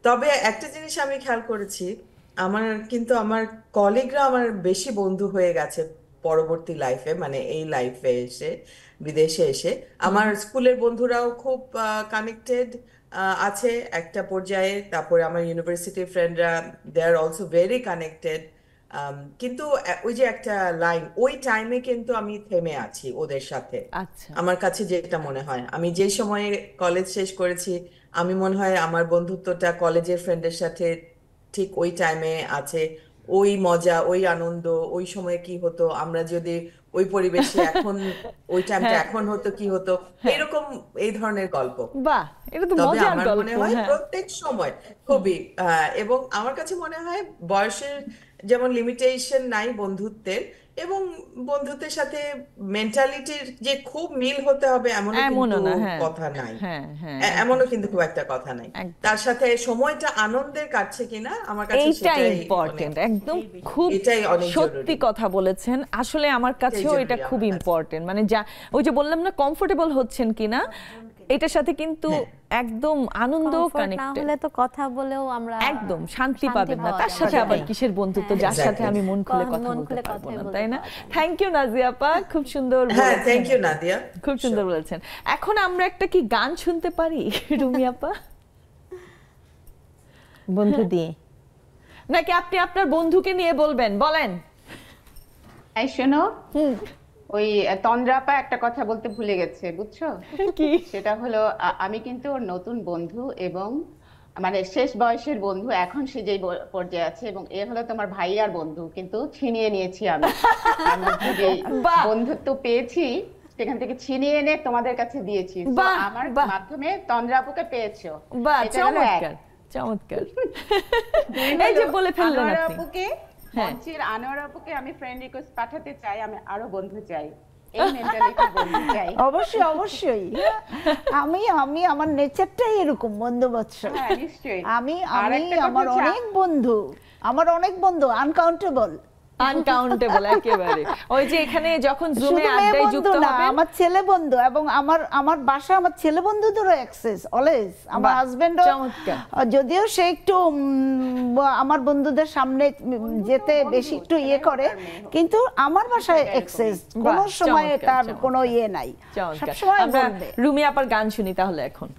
তবে একটা জিনিস আমি খেয়াল করেছি, আমার কলিগরা আমার বেশি বন্ধু হয়ে গেছে পরবর্তী লাইফে, মানে এই লাইফে এসে, বিদেশে এসে। আমার স্কুলের বন্ধুরাও খুব কানেক্টেড আছে একটা পর্যায়ে, তারপরে আমার ইউনিভার্সিটি ফ্রেন্ডরা দে আর অলসো ভেরি কানেক্টেড। কিন্তু ওই যে একটা লাইন, ওই টাইমে কিন্তু আমি থেমে আছি ওদের সাথে। আমার কাছে যেটা মনে হয়, আমি যে সময়ে কলেজ শেষ করেছি, আমি মনে হয় আমার বন্ধুত্বটা কলেজের ফ্রেন্ডের সাথে ঠিক ওই টাইমে আছে। ওই মজা, ওই আনন্দ, ওই সময় কি হতো, আমরা যদি ওই পরিবেশে এখন ওই টাইমটা এখন হতো কি হতো, এরকম এই ধরনের গল্প। তবে আমার মনে হয় প্রত্যেক সময় খুবই, এবং আমার কাছে মনে হয় বয়সের যেমন লিমিটেশন নাই বন্ধুত্বের, এবং বন্ধুত্বের সাথে মেন্টালিটির যে খুব মিল হতে হবে এমন কথা নাই, এমনও কিন্তু খুব একটা কথা নাই। তার সাথে সময়টা আনন্দের কাটছে কিনা, আমার কাছে সেটাই ইম্পর্টেন্ট। একদম খুব সত্যি কথা বলেছেন। আসলে আমার কাছেও এটা খুব ইম্পর্টেন্ট, মানে যা ওই যে বললাম না, কমফোর্টেবল হচ্ছেন কিনা এটার সাথে কিন্তু একদম আনন্দ কানেক্টেড। হলে তো কথা বলেও আমরা একদম শান্তি পাবেন না, তার সাথে আবার কিসের বন্ধুত্ব যার সাথে আমি মন খুলে কথা বলতে পারবো না, তাই না? থ্যাংক ইউ নাজিয়া আপা, খুব সুন্দর। হ্যাঁ, থ্যাংক ইউ নাদিয়া, খুব সুন্দর বলেছেন। এখন আমরা একটা কি গান শুনতে পারি রুমি আপা? বন্ধু দিয়ে নাকি আপনি আপনার বন্ধুকে নিয়ে বলবেন? বলেন। এই শোনো, ওই তন্দ্রাপা একটা কথা বলতে ভুলে গেছে, বুঝছো কি? সেটা হলো আমি কিন্তু ওর নতুন বন্ধু, এবং মানে শেষ বয়সের বন্ধু। এখন সে যেই পর্যায়ে আছে, এবং এ হলো তোমার ভাইয়ার বন্ধু, কিন্তু ছিনিয়ে নিয়েছি আমি। বন্ধুত্ব পেয়েছি সেখান থেকে ছিনিয়ে এনে তোমাদের কাছে দিয়েছি। আমার মাধ্যমে তন্দ্রাপুকে পেয়েছো। চমৎকার চমৎকার। এই যে বলে ফেললেন আপনি। মঞ্চের আনোয়ার আপুকে আমি ফ্রেন্ড রিকোয়েস্ট পাঠাতে চাই, আমি আরো বন্ধু চাই, এই মেন্টালিটি বন্ধু চাই। অবশ্যই অবশ্যই, আমি আমার নেচারটাই এরকম, বন্ধু বৎসল। হ্যাঁ নিশ্চয়ই। আমি আমার অনেক বন্ধু আনকাউন্টেবল একেবারে। ওই যে এখানে যখন জুমে আড্ডায় যুক্ত হবে, আমার ছেলে বন্ধু, এবং আমার বাসা আমার ছেলে বন্ধুদেরও অ্যাক্সেস অলওয়েজ। আমার হাজবেন্ডও, যদিও সে একটু আমার বন্ধুদের সামনে যেতে বেশি একটু ইয়ে করে, কিন্তু আমার বাসায় অ্যাক্সেস, কোনো সময় তার কোনো ইয়ে নাই। সবসময় আমরা রুমি আপার গান শুনি তাহলে এখন।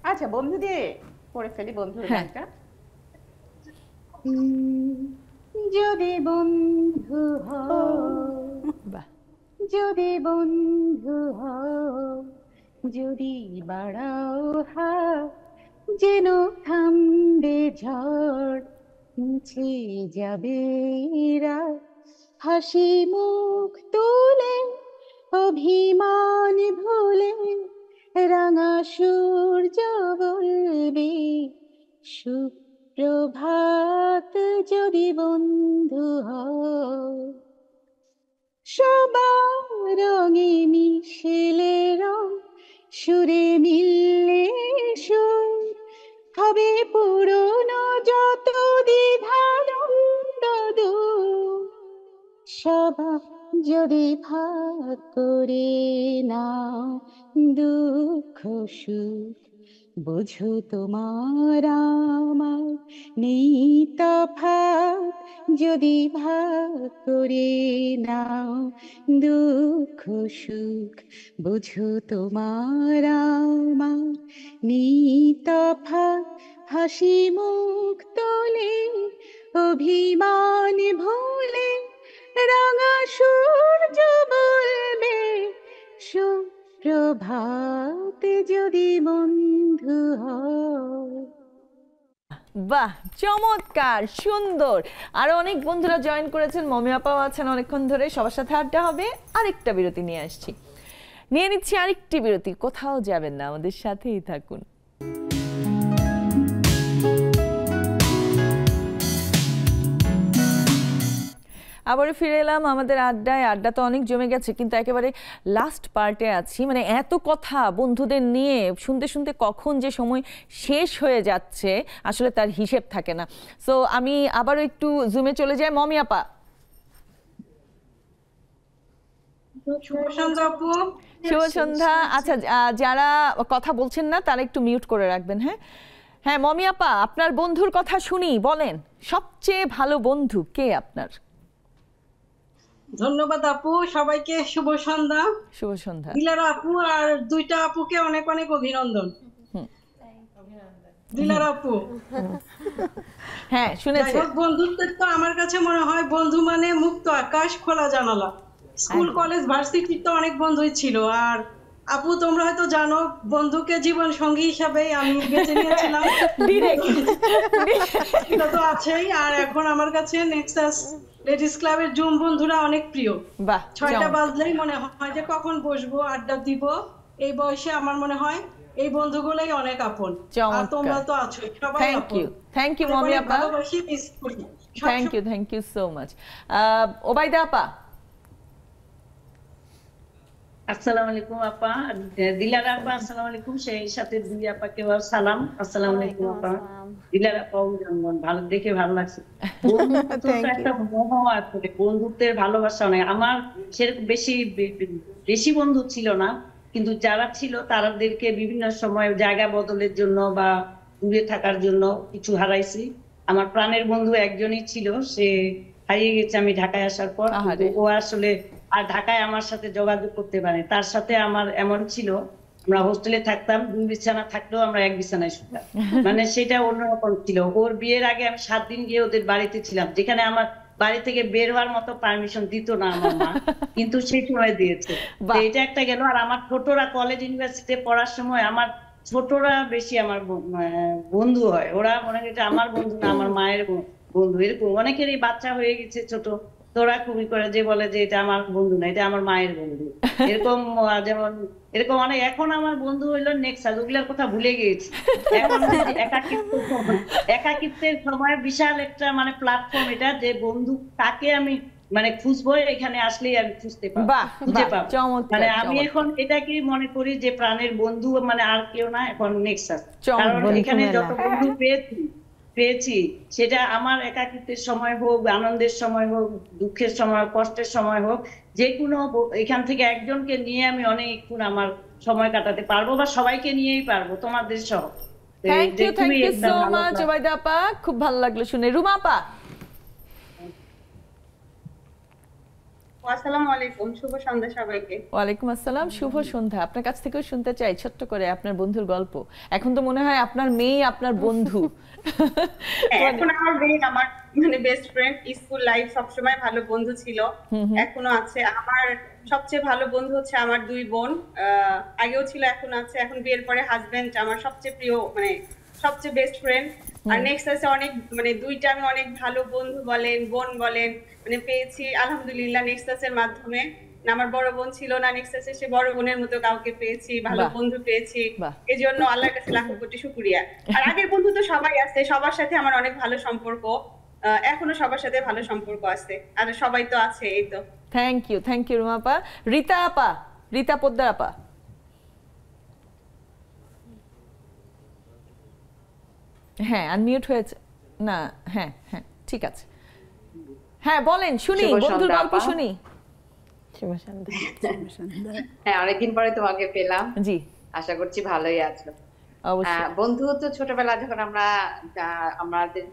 আচ্ছা, বন্ধু দিয়ে পড়ে ফেলি বন্ধুর গানটা। যদি বন্ধু হও, যদি বন্ধু হও, যদি বাড়াও হাত, যেন থামবে ঝড়, মুছে যাবে রাত, হাসি মুখ তুলে অভিমান ভুলে, রাঙা সূর্য বলবে সুপ্রভাত, যদি বন্ধু হও। সবার রঙে মিশেলে রং, সুরে মিললে সুর, হবে পুরনো যত দ্বিধা দ্বন্দ্ব দূর। সবার যদি ভাগ করে নাও দুঃখ সুখ, বুঝো তোমার আমার নেই তফাৎ, যদি ভাগ করে নাও দুঃখ সুখ, বুঝো তোমার আমার নেই তফাৎ, হাসি মুখ তোলে অভিমান ভুলে, রাঙা সূর্য বলবে সুপ্রভাত, যদি বন্ধু হও। বাহ, চমৎকার, সুন্দর। আরো অনেক বন্ধুরা জয়েন করেছেন, মমি আপাও আছেন অনেকক্ষণ ধরে। সবার সাথে আড্ডা হবে। আরেকটা বিরতি নিয়ে আসছি, নিয়ে নিচ্ছি আরেকটি বিরতি। কোথাও যাবেন না, আমাদের সাথেই থাকুন। আবারও ফিরে এলাম আমাদের আড্ডায়। আড্ডা তো অনেক জমে গেছে, কিন্তু একেবারে লাস্ট পার্টে আছি। মানে এত কথা বন্ধুদের নিয়ে শুনতে শুনতে কখন যে সময় শেষ হয়ে যাচ্ছে আসলে তার হিসেব থাকে না। সো আমি আবারও একটু জুমে চলে যাই। মমি আপা। শুভ সন্ধ্যা আপু। শুভ সন্ধ্যা। আচ্ছা, যারা কথা বলছেন না তারা একটু মিউট করে রাখবেন। হ্যাঁ হ্যাঁ, মমি আপা, আপনার বন্ধুর কথা শুনি, বলেন সবচেয়ে ভালো বন্ধু কে আপনার? ধন্যবাদ আপু, সবাইকে শুভ সন্ধ্যা। শুভ সন্ধ্যা। দিলারা আপু আর দুইটা আপুকে অনেক অনেক অভিনন্দন। দিলারা আপু, হ্যাঁ শুনেছি। বন্ধুত্বের তো আমার কাছে মনে হয় বন্ধু মানে মুক্ত আকাশ, খোলা জানালা। স্কুল কলেজ ভার্সিটির তো অনেক বন্ধুই ছিল। আর আপু তোমরা হয়তো জানো, বন্ধুকে জীবন সঙ্গী হিসাবে আমি বেছে নিয়েছিলাম। এটা তো আছেই। আর এখন আমার কাছে নেক্সাস লেডিস ক্লাবের জুম বন্ধুরা অনেক প্রিয়। 6টা বাজলেই মনে হয় যে কখন বসবো, আড্ডা দিব। এই বয়সে আমার মনে হয় এই বন্ধুগুলাই অনেক আপন। আর তোমরা তো আছোই, সবাই আপন। থ্যাংক ইউ মমি আপা। ভালোবাসি, মিস করি। Thank you so much. Obaida আপা। আসসালামু আলাইকুম আপা। দিলারা আপা আসসালামু আলাইকুম। সেই সাথে দুই আপাকে সালাম। আসসালামু আলাইকুম আপা। দিলারা আপা ভালো দেখে ভালো লাগছে। একটা মোহ আছে, বন্ধুত্বের ভালোবাসা অনেক। আমার সেরকম বেশি বন্ধু ছিল না, কিন্তু যারা ছিল তাদেরকে বিভিন্ন সময় জায়গা বদলের জন্য বা দূরে থাকার জন্য কিছু হারাইছি। আমার প্রাণের বন্ধু একজনই ছিল, সে হারিয়ে গেছে আমি ঢাকায় আসার পর। ও আসলে আর ঢাকায় আমার সাথে যোগাযোগ করতে পারে। তার সাথে আমার এমন ছিল, আমরা হোস্টেলে থাকতাম, 2 বিছানা থাকলেও আমরা এক বিছানায় শুতাম। মানে সেটা অন্যরকম ছিল। ওর বিয়ের আগে আমি 7 দিন গিয়ে ওদের বাড়িতে ছিলাম, যেখানে আমার বাড়ি থেকে বের হওয়ার মতো পারমিশন দিত না আমার মা, কিন্তু সেই সময় দিয়েছে। এটা একটা গেল। আর আমার ছোটরা কলেজ ইউনিভার্সিটিতে পড়ার সময় আমার ছোটরা বেশি আমার বন্ধু হয়। ওরা মনে হয় এটা আমার বন্ধু না, আমার মায়ের বন্ধু। এরকম অনেকেরই বাচ্চা হয়ে গেছে ছোট, তোরা খুবই করে যে বলে যে এটা আমার বন্ধু না, এটা আমার মায়ের বন্ধু। এরকম যেমন এরকম অনেক। এখন আমার বন্ধু হইলো নেক্সাস, ওগুলোর কথা ভুলে গিয়েছি। এখন একাকিত্বের সময় বিশাল একটা মানে প্ল্যাটফর্ম এটা, যে বন্ধু কাকে আমি মানে খুঁজবো, এখানে আসলেই আমি খুঁজে পাবো। মানে আমি এখন এটাকে মনে করি যে প্রাণের বন্ধু মানে আর কেউ না, এখন নেক্সাস। কারণ এখানে যত বন্ধু পেয়েছি সেটা আমার একাকিত্বের সময় হোক, আনন্দের সময় হোক, দুঃখের সময়, কষ্টের সময় হোক, যে কোনো এখান থেকে একজনকে নিয়ে আমি অনেকক্ষণ আমার সময় কাটাতে পারবো, বা সবাইকে নিয়েই পারবো, তোমাদের সহ। Thank you so much Obaida আপা, খুব ভালো লাগলো শুনে। রুমা আপা। আসসালামু আলাইকুম, শুভ সন্ধ্যা সবাইকে। ওয়ালাইকুম আসসালাম, শুভ সন্ধ্যা। আপনার কাছ থেকেও শুনতে চাই ছোট্ট করে আপনার বন্ধুর গল্প। এখন তো মনে হয় আপনার মেয়ে আপনার বন্ধু। এখন আমার মেয়ে আমার মানে বেস্ট ফ্রেন্ড। স্কুল লাইফ সবসময় ভালো বন্ধু ছিল, এখনো আছে। আমার সবচেয়ে ভালো বন্ধু হচ্ছে আমার 2 বোন, আগেও ছিল, এখন আছে। এখন বিয়ের পরে হাজবেন্ড আমার সবচেয়ে প্রিয়, মানে সবচেয়ে বেস্ট ফ্রেন্ড। আর নেক্সট আছে অনেক মানে 2টা আমি অনেক ভালো বন্ধু বলেন, বোন বলেন মানে পেয়েছি আলহামদুলিল্লাহ নেক্সাসের মাধ্যমে। আমার বড় বোন ছিল না, নেক্সাসে সে বড় বোনের মতো কাউকে পেয়েছি, ভালো বন্ধু পেয়েছি। এজন্য আল্লাহর কাছে লাখ কোটি শুকরিয়া। আর আগের বন্ধু তো সবাই আছে, সবার সাথে আমার অনেক ভালো সম্পর্ক, এখনো সবার সাথে ভালো সম্পর্ক আছে। আর সবাই তো আছে, এই তো। থ্যাংক ইউ রুমা আপা। রিতা আপা, রিতা পোদ্দার আপা। হ্যাঁ আনমিউট হয়েছে না। হ্যাঁ হ্যাঁ ঠিক আছে, হ্যাঁ বলেন, শুনি বন্ধুর গল্প শুনি। হ্যাঁ অনেকদিন পরে তোমাকে পেলাম। জি, আশা করছি ভালোই আছো। বন্ধু তো ছোটবেলা যখন আমাদের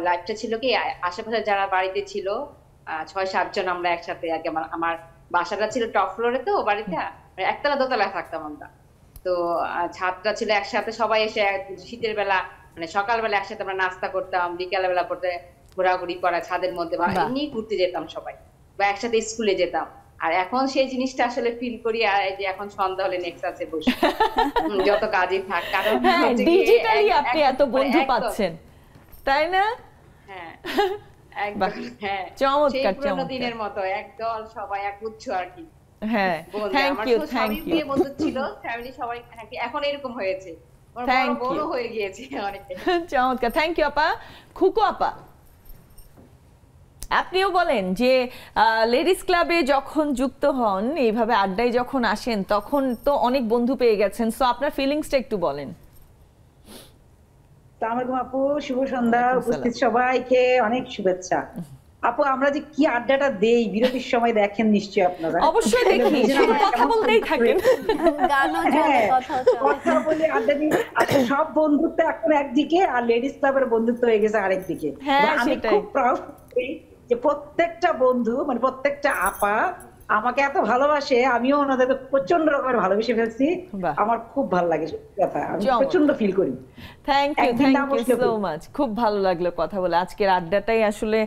লাইফটা ছিল কি, আশেপাশে যারা বাড়িতে ছিল 6-7 জন আমরা একসাথে। আগে আমার বাসাটা ছিল টপ ফ্লোরে, তো বাড়িটা একতলা দোতলায় থাকতাম আমরা। তো ছাদটা ছিল একসাথে, সবাই এসে শীতের বেলা মানে সকালবেলা একসাথে আমরা নাস্তা করতাম, বিকাল বেলা করতে ঘোরাঘুরি করা ছাদের মধ্যে, বা এমনি ঘুরতে যেতাম সবাই, বা একসাথে স্কুলে যেতাম। আর এখন সেই জিনিসটা আসলে ফিল করি, আর এই যে এখন সন্ধ্যা হলে নেক্সাসে বসে যত কাজই থাক, কারণ ডিজিটালি আপনি এত বন্ধু পাচ্ছেন, তাই না? হ্যাঁ একদম, হ্যাঁ চমৎকার পুরোনো দিনের মতো একদল সবাই একগুচ্ছ আর কি। হ্যাঁ থ্যাংক ইউ বন্ধু ছিল, ফ্যামিলি সবাই এখন এরকম হয়েছে, বড় হয়ে গিয়েছে অনেক। চমৎকার, থ্যাংক ইউ আপা। খুকু আপা। আপনিও বলেন যে লেডিস ক্লাবে যখন যুক্ত হন, এইভাবে আড্ডায় যখন আসেন, তখন তো অনেক বন্ধু পেয়ে গেছেন, সো আপনার ফিলিংসটা একটু বলেন। আসসালামু আলাইকুম আপু, শুভ সন্ধ্যা। উপস্থিত সবাইকে অনেক শুভেচ্ছা। আপু আমরা যে কি আড্ডাটা দেই বিরতির সময়, দেখেন নিশ্চয়ই আপনারা। অবশ্যই দেখি, শুধু কথা বলতেই থাকেন, গানও চলে, কথা বলে আড্ডা দিই। আচ্ছা, সব বন্ধুত্ব এখন একদিকে আর লেডিস ক্লাবের বন্ধুত্ব হয়ে গেছে আরেকদিকে। আমি খুব প্রাউড যে প্রত্যেকটা বন্ধু, মানে প্রত্যেকটা আপা আমাকে এত ভালোবাসে, আমিও ওনাদের প্রচন্ড রকমের ভালোবেসে ফেলছি। আমার খুব ভালো লাগে, কথা আমি প্রচন্ড ফিল করি। Thank you so much. খুব ভালো লাগলো কথা বলে। আজকের আড্ডাটাই আসলে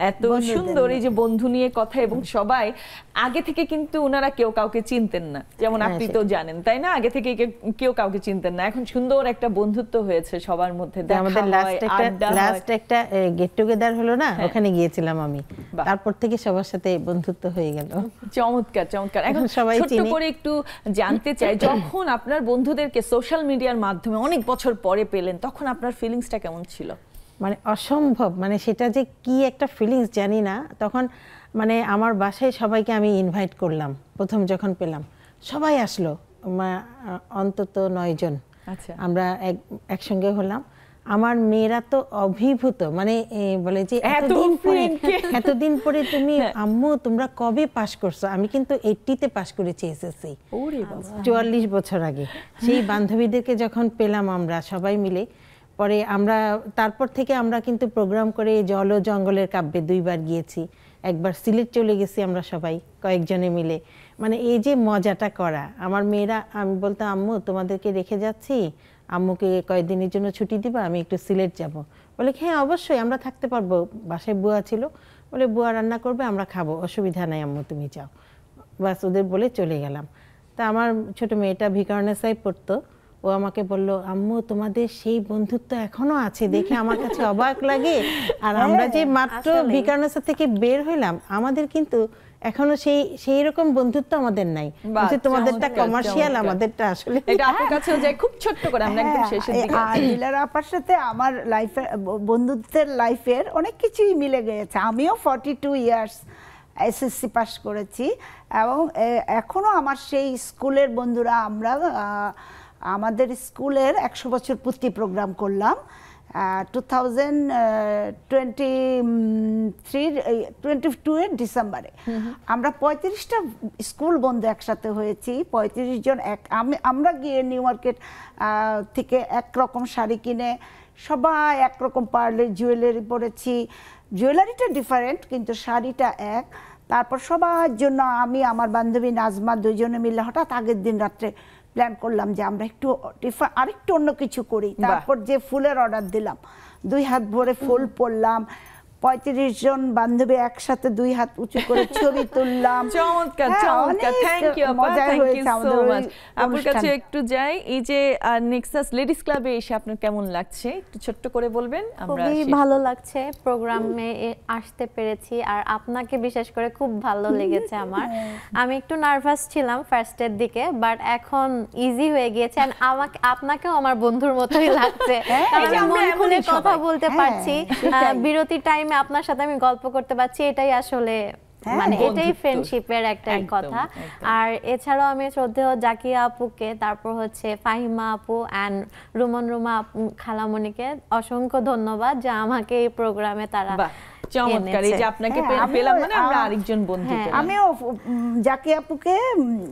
এত সুন্দর, এই যে বন্ধু নিয়ে কথা, এবং সবাই আগে থেকে কিন্তু ওনারা কেউ কাউকে চিনতেন না, যেমন আপনি তো জানেন, তাই না? আগে থেকে কেউ কাউকে চিনতেন না, এখন সুন্দর একটা বন্ধুত্ব হয়েছে সবার মধ্যে। আমাদের লাস্ট একটা গেট টুগেদার হলো না, ওখানে গিয়েছিলাম আমি, তারপর থেকে সবার সাথে বন্ধুত্ব হয়ে গেল। চমৎকার চমৎকার। এখন সবাই ছোট করে একটু জানতে চাই, যখন আপনার বন্ধুদেরকে সোশ্যাল মিডিয়ার মাধ্যমে অনেক বছর পরে পেলেন, তখন আপনার ফিলিংসটা কেমন ছিল? মানে অসম্ভব, মানে সেটা যে কি একটা ফিলিংস জানি না। তখন মানে আমার বাসায় সবাইকে আমি ইনভাইট করলাম, প্রথম যখন পেলাম সবাই আসলো, অন্তত 9 জন আমরা একসঙ্গে হলাম। আমার মেয়েরা তো অভিভূত, মানে বলে যে এতদিন পরে তুমি আম্মু তোমরা কবে পাস করছো? আমি কিন্তু 80-তে পাস করেছি এসএসসি, 44 বছর আগে। সেই বান্ধবীদেরকে যখন পেলাম আমরা সবাই মিলে, পরে আমরা তারপর থেকে আমরা কিন্তু প্রোগ্রাম করে জল ও জঙ্গলের কাব্যে 2 বার গিয়েছি, একবার সিলেট চলে গেছি আমরা সবাই কয়েকজনে মিলে। মানে এই যে মজাটা করা, আমার মেয়েরা, আমি বলতাম আম্মু তোমাদেরকে রেখে যাচ্ছি, আম্মুকে কয়েকদিনের জন্য ছুটি দিবা, আমি একটু সিলেট যাব। বলে হ্যাঁ অবশ্যই আমরা থাকতে পারবো, বাসায় বুয়া ছিল, বলে বুয়া রান্না করবে আমরা খাবো, অসুবিধা নাই আম্মু তুমি যাও। বাস ওদের বলে চলে গেলাম। তা আমার ছোট মেয়েটা ভিকারুননিসায় পড়তো, ও আমাকে বলল আম্মু তোমাদের সেই বন্ধুত্ব এখনো আছে, দেখে আমার কাছে অবাক লাগে। আর আমরা যে মাত্র ভিকারুননিসা থেকে বের হইলাম, আমাদের কিন্তু এখনো সেই রকম বন্ধুত্ব আমাদের নাই। তোমাদেরটা কমার্শিয়াল, আমাদেরটা আসলে। এটা আপনার কাছেও যে খুব ছোট্ট করে আমরা একদম শেষের দিকে। আর দিলারা আপার সাথে আমার লাইফে, বন্ধুত্বের লাইফের অনেক কিছুই মিলে গেছে। আমিও 42 ইয়ার্স এসএসসি পাস করেছি, এবং এখনো আমার সেই স্কুলের বন্ধুরা, আমরা আমাদের স্কুলের 100 বছর পূর্তি প্রোগ্রাম করলাম 2022 এর ডিসেম্বরে। আমরা 35টা স্কুল বন্ধু একসাথে হয়েছি, 35 জন। আমরা গিয়ে নিউ মার্কেট থেকে একরকম শাড়ি কিনে সবাই একরকম পার্লের জুয়েলারি পরেছি। জুয়েলারিটা ডিফারেন্ট কিন্তু শাড়িটা এক। তারপর সবার জন্য আমি, আমার বান্ধবী নাজমা, 2 জনে মিলে হঠাৎ আগের দিন রাত্রে প্ল্যান করলাম যে আমরা একটু আরেকটু অন্য কিছু করি। তারপর যে ফুলের অর্ডার দিলাম, 2 হাত ভরে ফুল পরলাম, 35 জন বান্ধবী একসাথে 2 হাত উঁচু করে ছবি তুললাম। চমৎকার চমৎকার, থ্যাংক ইউ আপা, থ্যাংক ইউ সো মাচ। আপনার কাছে একটু যাই, এই যে নেক্সাস লেডিস ক্লাবে এসে আপনার কেমন লাগছে একটু ছোট্ট করে বলবেন? আমরা খুবই ভালো লাগছে, প্রোগ্রামে আসতে পেরেছি, আর আপনাকে বিশেষ করে খুব ভালো লেগেছে আমার। আমি একটু নার্ভাস ছিলাম ফার্স্টের দিকে, বাট এখন ইজি হয়ে গিয়েছে। আর আপনাকেও আমার বন্ধুর মতোই লাগছে, কারণ মন খুলে কথা বলতে পারছি, বিরতি টাইম আপনার সাথে আমি গল্প করতে পারছি, এটাই আসলে মানে এটাই ফ্রেন্ডশিপের একটা কথা। আর এছাড়াও আমি শ্রদ্ধেয় জাকিয়া আপুকে, তারপর হচ্ছে ফাহিমা আপু এন্ড রুমা খালামণিকে অসংখ্য ধন্যবাদ যে আমাকে এই প্রোগ্রামে তারা চমৎকার। এই যে আপনাকে পেলাম, মানে আমরা আরেকজন বন্ধু পেলাম। আমিও জাকিয়া আপুকে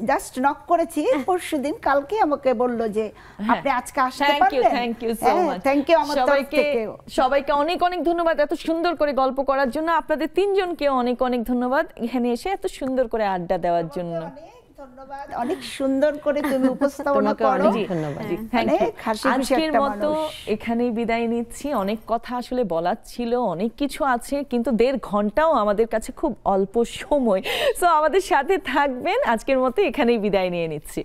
জাস্ট নক করেছি পরশুদিন, কালকে আমাকে বলল যে আপনি আজকে আসতে পারবেন। Thank you so much, thank you আমার তরফ থেকে। সবাইকে অনেক অনেক ধন্যবাদ এত সুন্দর করে গল্প করার জন্য। আপনাদের 3 জনকেও অনেক অনেক ধন্যবাদ এখানে এসে এত সুন্দর করে আড্ডা দেওয়ার জন্য। ধন্যবাদ, অনেক সুন্দর করে তুমি উপস্থাপনা করো। আজকের মতো এখানেই বিদায় নিচ্ছি। অনেক কথা আসলে বলার ছিল, অনেক কিছু আছে, কিন্তু 1.5 ঘন্টাও আমাদের কাছে খুব অল্প সময়। সো আমাদের সাথে থাকবেন। আজকের মতো এখানেই বিদায় নিয়ে নিচ্ছি।